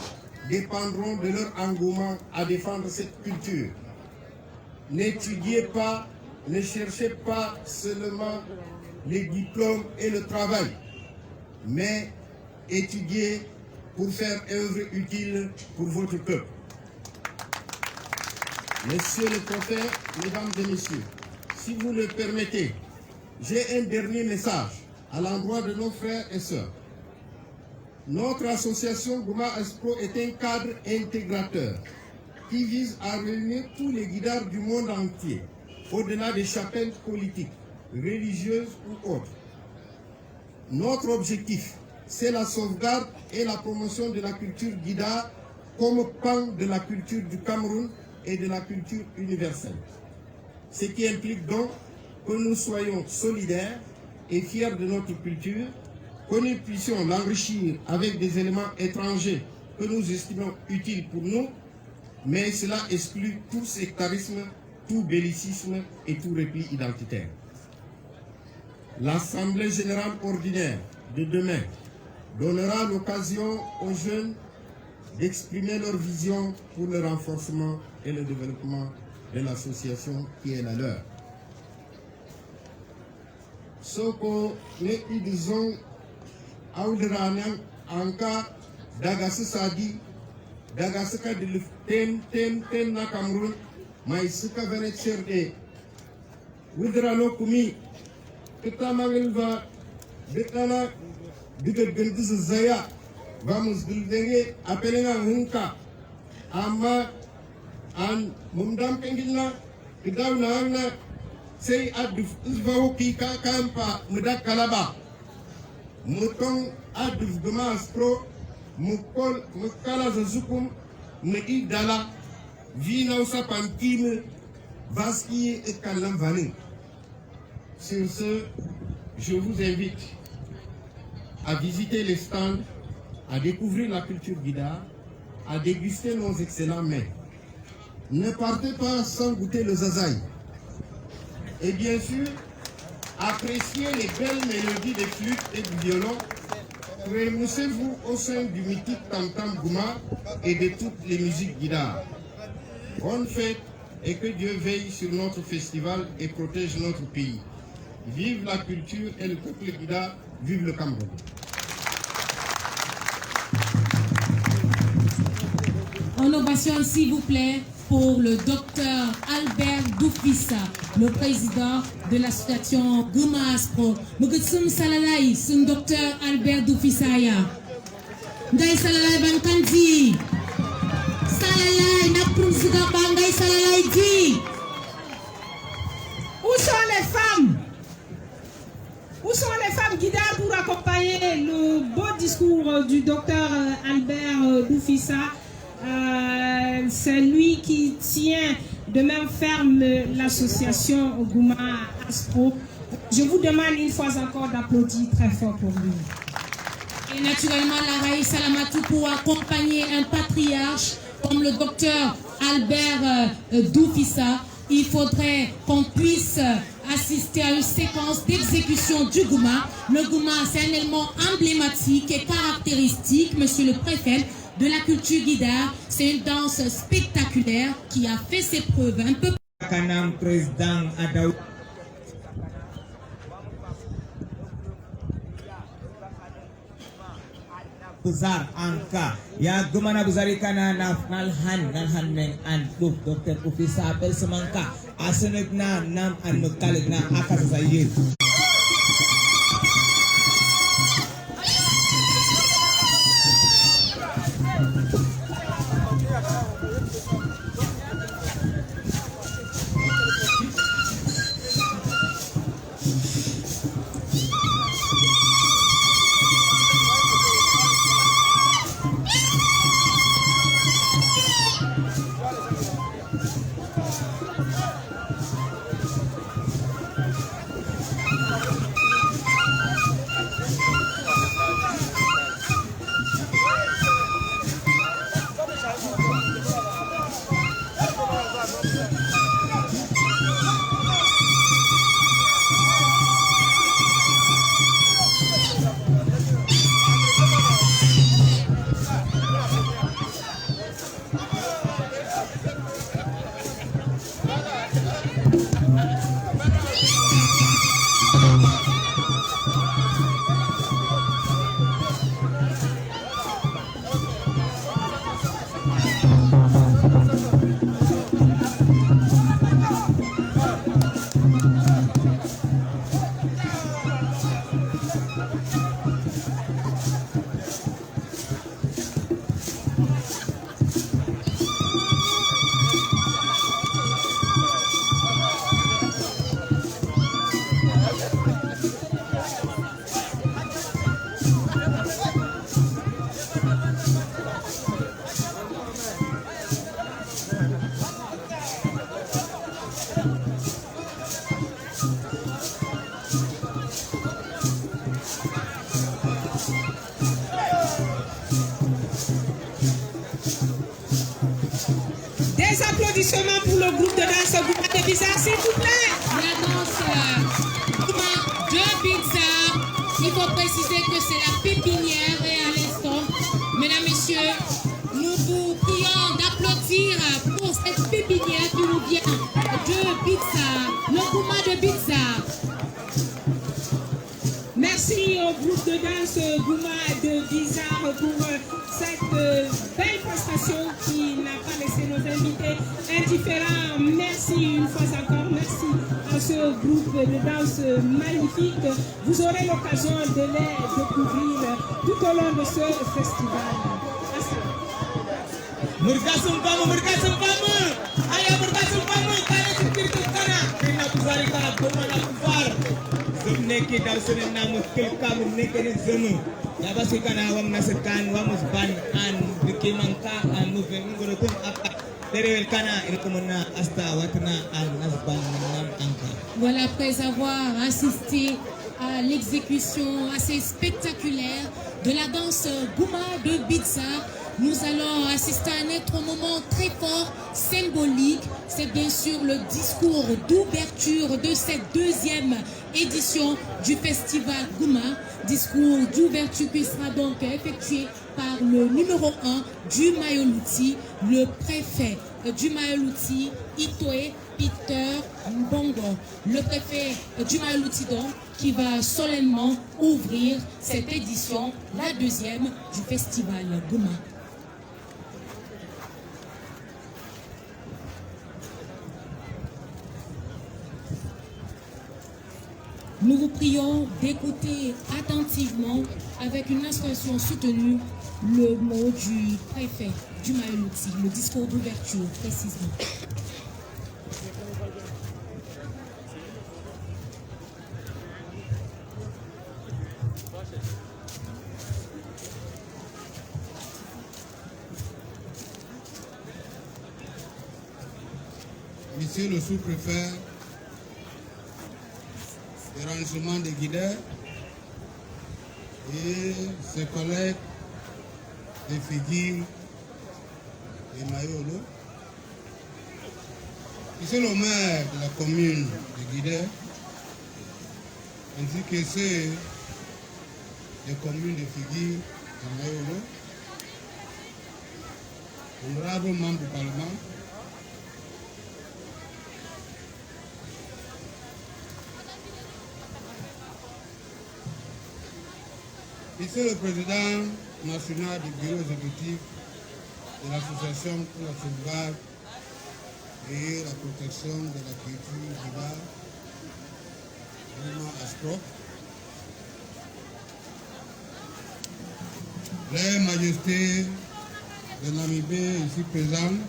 dépendront de leur engouement à défendre cette culture. N'étudiez pas, ne cherchez pas seulement les diplômes et le travail, mais étudiez pour faire œuvre utile pour votre peuple. Monsieur le préfet, mesdames et messieurs, si vous le permettez, j'ai un dernier message à l'endroit de nos frères et sœurs. Notre association Gouma Espro est un cadre intégrateur qui vise à réunir tous les guidards du monde entier, au-delà des chapelles politiques, religieuses ou autres. Notre objectif, c'est la sauvegarde et la promotion de la culture guidard comme pan de la culture du Cameroun et de la culture universelle. Ce qui implique donc que nous soyons solidaires et fiers de notre culture, que nous puissions l'enrichir avec des éléments étrangers que nous estimons utiles pour nous, mais cela exclut tout sectarisme, tout bellicisme et tout repli identitaire. L'Assemblée générale ordinaire de demain donnera l'occasion aux jeunes d'exprimer leur vision pour le renforcement et le développement de l'association qui est la leur. Soko ne idizon Audranan Anka Dagasu Sadi Dagasuka de ten na Cameroun Maïsuka Venetcherde Wudrano Kumi Kitamangelva Betana Digendis Zaya Vamos Duldengue Apelenga Hunka Ama An Mumdam Pengina Kidauna Say Aduf Uzvahoki Kampa Mudak Kalaba Mutong Aduf Dumas Pro Mukala Zazukum Meki Dala Vinausa Pantime Vaski et Kalam Vanin. Sur ce, je vous invite à visiter les stands, à découvrir la culture guida, à déguster nos excellents mets. Ne partez pas sans goûter le zazaï. Et bien sûr, appréciez les belles mélodies des flûtes et du violon. Réunissez-vous au sein du mythique Tam-Tam Gouma et de toutes les musiques guida. Bonne fête et que Dieu veille sur notre festival et protège notre pays. Vive la culture et le peuple guida, vive le Cameroun. En ovation, s'il vous plaît, pour le docteur Albert Doufissa, le président de l'association Gouma Aspro. Mugutsum Salalai, son docteur Albert Doufissa ya. Ngai Salalai Bankandi. Salalai, Naprum Suga Bangai Salalai di. Où sont les femmes? Où sont les femmes guidées pour accompagner le beau discours du docteur Albert Doufissa? C'est lui qui tient de main ferme l'association Gouma Aspro. Je vous demande une fois encore d'applaudir très fort pour lui. Et naturellement, la Raï Salamatou pour accompagner un patriarche comme le docteur Albert Doufissa. Il faudrait qu'on puisse assister à une séquence d'exécution du Gouma. Le Gouma, c'est un élément emblématique et caractéristique, monsieur le préfet, de la culture guidare. C'est une danse spectaculaire qui a fait ses preuves un peu. Kanam président Adaou. Besar angka ya gimana besar kana nalhan men an dokter Doufissa apel semangka asenegna nam an mekalegna akas sayir. Des applaudissements pour le groupe de danse Gouma de Bizarre, s'il vous plaît. La danse Gouma de Bizarre. Il faut préciser que c'est la pépinière et à l'instant, mesdames, messieurs, nous vous prions d'applaudir pour cette pépinière qui nous vient de Bizarre, le Gouma de Bizarre. Merci Merci au groupe de danse Gouma de Bizarre pour cette belle prestation qui n'a pas laissé nos invités indifférents. Merci une fois encore, merci à ce groupe de danse magnifique. Vous aurez l'occasion de les découvrir tout au long de ce festival. Merci. Voilà, après avoir assisté à l'exécution assez spectaculaire de la danse Gouma de Bizarre, nous allons assister à un autre moment très fort, symbolique. C'est bien sûr le discours d'ouverture de cette deuxième édition du festival Gouma. Discours d'ouverture qui sera donc effectué par le numéro 1 du Mayoluti, le préfet du Mayoluti, Itoe Peter Mbongo. Le préfet du Mayoluti donc, qui va solennellement ouvrir cette édition, la deuxième du festival Gouma. Nous vous prions d'écouter attentivement, avec une instruction soutenue, le mot du préfet du Mayoluti, le discours d'ouverture précisément. Monsieur le sous-préfet, le rangement des guideurs et ses collègues des figures de Mayolo. Monsieur le maire de la commune de Guidère, ainsi que ceux des communes de figures de Mayolo, honorables membres du Parlement, Monsieur le Président national du bureau exécutif de l'Association pour la sauvegarde et la protection de la culture du bar, Gouma Asprop, les majestés de Namibé ici présentes,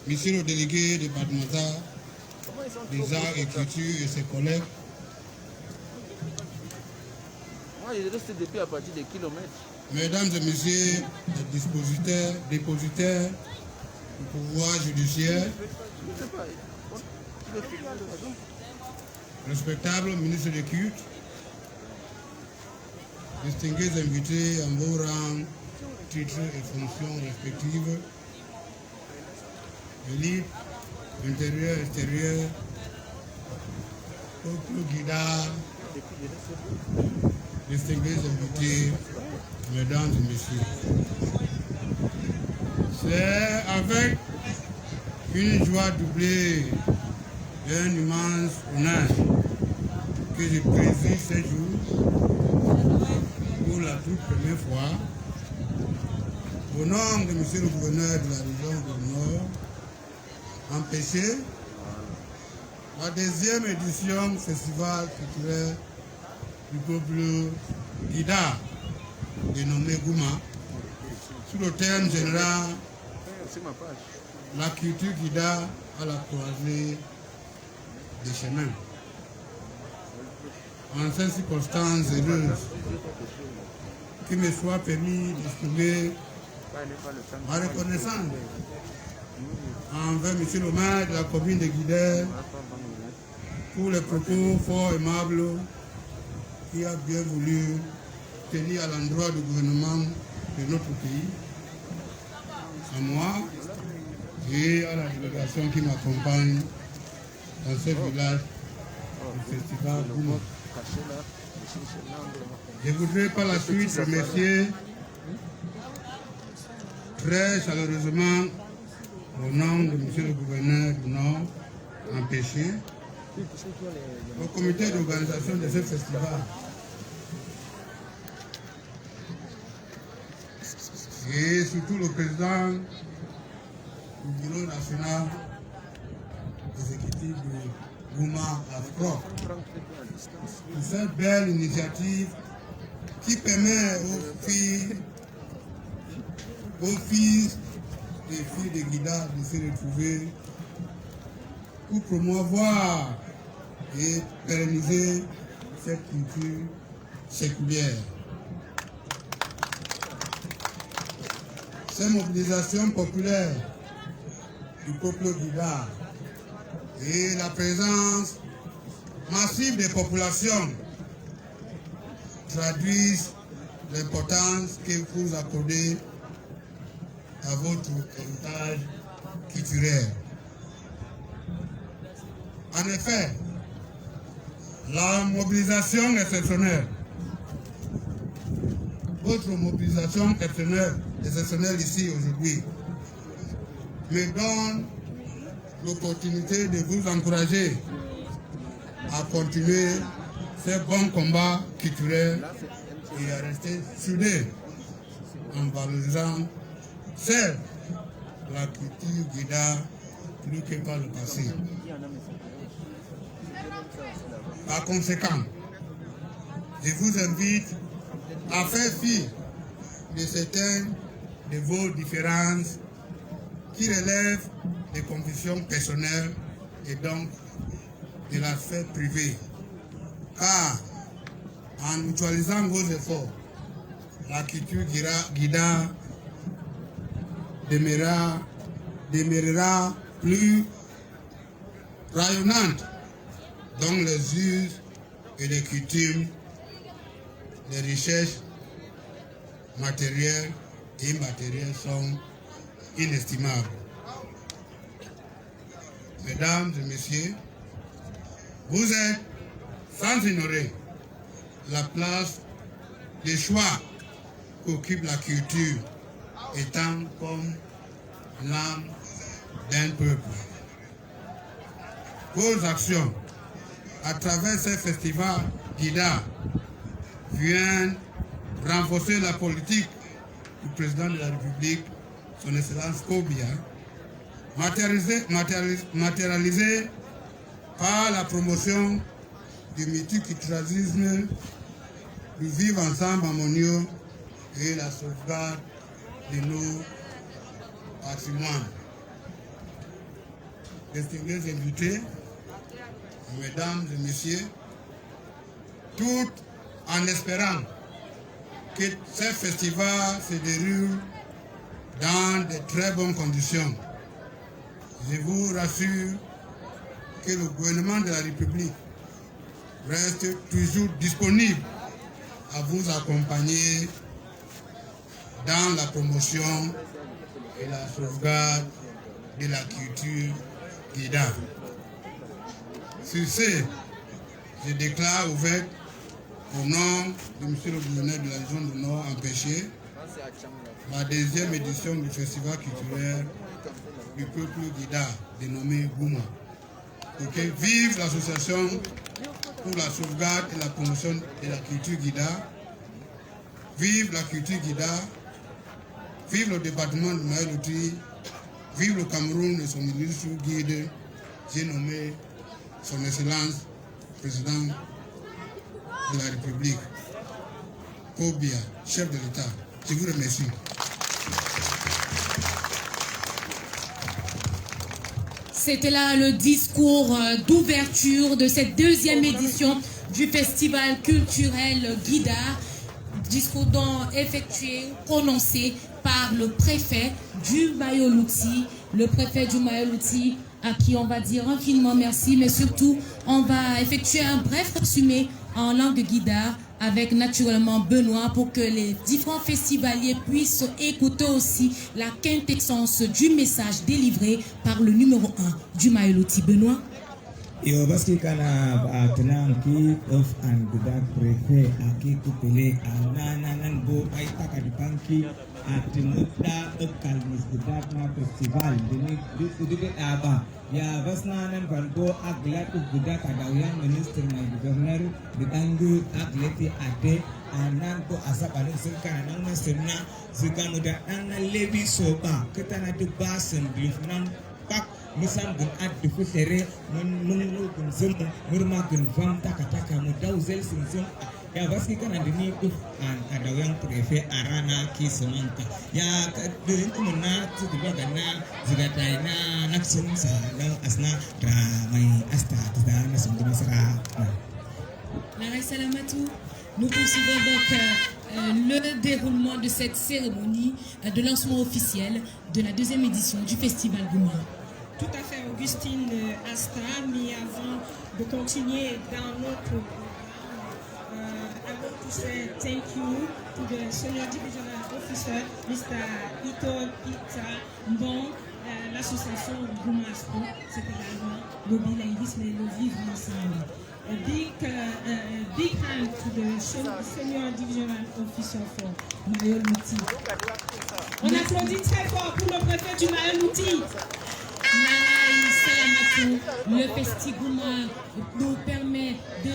Monsieur le délégué départemental des arts et culture et ses collègues. Moi, je reste depuis à partir des kilomètres. Mesdames et messieurs les dépositaires du pouvoir judiciaire, respectables ministres des cultes, distingués invités en vos rangs, titres et fonctions respectives, élites, intérieur, extérieur, peuple guidard, distingués invités, mesdames et messieurs. C'est avec une joie doublée et un immense honneur que je préside ce jour pour la toute première fois au nom de monsieur le gouverneur de la région du Nord, empêcher la deuxième édition du festival culturel du peuple Guida, dénommé Gouma, sous le terme général la culture Guida à la croisée des chemins. En ces circonstances heureuses, qu'il me soit permis d'exprimer ma reconnaissance envers monsieur le maire de la commune de Guidère pour les propos fort aimables qu'il a bien voulu tenir à l'endroit du gouvernement de notre pays, à moi et à la délégation qui m'accompagne dans ce village du festival Gouma. Je voudrais par la suite remercier très chaleureusement au nom de monsieur le gouverneur du Nord, empêché, au comité d'organisation de ce festival et surtout le président du bureau national exécutif de Gouma Afro pour cette belle initiative qui permet aux filles, aux fils et filles de Guida de se retrouver pour promouvoir et pérenniser cette culture séculière. Ces mobilisations populaires du peuple Guida et la présence massive des populations traduisent l'importance que vous accordez à votre héritage culturel. En effet, la mobilisation exceptionnelle, votre mobilisation exceptionnelle ici aujourd'hui, me donne l'opportunité de vous encourager à continuer ces bons combats culturels et à rester soudés en valorisant celle de la culture Guida plus que par le passé. Par conséquent, je vous invite à faire fi de certaines de vos différences qui relèvent des convictions personnelles et donc de la sphère privée. Car en mutualisant vos efforts, la culture Guida demeurera plus rayonnante dont les us et les coutumes, les richesses matérielles et immatérielles sont inestimables. Mesdames et messieurs, vous êtes sans ignorer la place des choix qu'occupe la culture étant comme l'âme d'un peuple. Vos actions à travers ces festivals Guida viennent renforcer la politique du président de la République, son Excellence Kobia, matérialisée par la promotion du multiculturalisme, du vivre ensemble harmonieux et la sauvegarde de nos patrimoines. Distingués invités, mesdames et messieurs, tout en espérant que ces festivals se déroulent dans de très bonnes conditions. Je vous rassure que le gouvernement de la République reste toujours disponible à vous accompagner dans la promotion et la sauvegarde de la culture Guida. Sur ce, je déclare ouverte au nom de M. le gouverneur de la région du Nord empêché la deuxième édition du festival culturel du peuple Guida dénommé Gouma. Ok, vive l'association pour la sauvegarde et la promotion de la culture Guida. Vive la culture Guida. Vive le département de Maïloti. Vive le Cameroun et son ministre guide. J'ai nommé son Excellence, président de la République, Kobia, chef de l'État. Je vous remercie. C'était là le discours d'ouverture de cette deuxième édition du festival culturel Guida. Discours donc effectué, prononcé par le préfet du Mayoloti, à qui on va dire infiniment merci, mais surtout on va effectuer un bref résumé en langue Guida avec naturellement Benoît pour que les différents festivaliers puissent écouter aussi la quintessence du message délivré par le numéro 1 du Mayoloti. Benoît. Yo baski kana tenang ki of and gudak prefe aki kupele nan bo ay taka di pangki atimutta ekal mis gudak na festival dini di aba ya basna nan bantu aglat gudak adawyang minister na governor ditanggu agleti ade anan ko asa paling sirkan nang nasirna zikamu da nan lebi soba ketana di basen di nan pak misam gun ad di futere mun gun zum murma gun fam taka mu dawzel zum ya baski kan andini an ada yang prefe arana ki semanta ya dirin kumuna tu dibagana zigataina nafsun sa dan asna ramai asta da nasum di masra La Salamatou, nous poursuivons donc le déroulement de cette cérémonie de lancement officiel de la deuxième édition du Festival Gouma. Tout à fait, Augustine Asta, mais avant de continuer dans notre I want to say thank you to the Senior Divisional Officer, Mr. Ito Ita Mbon, l'association Goumaspo, c'est également le bilinguisme et le vivre ensemble. A big hand to the Senior Divisional Officer for Mayol-Mouti. On applaudit très fort pour le préfet du Mayol-Mouti. La Salamatou, le Festi Gouma nous permet de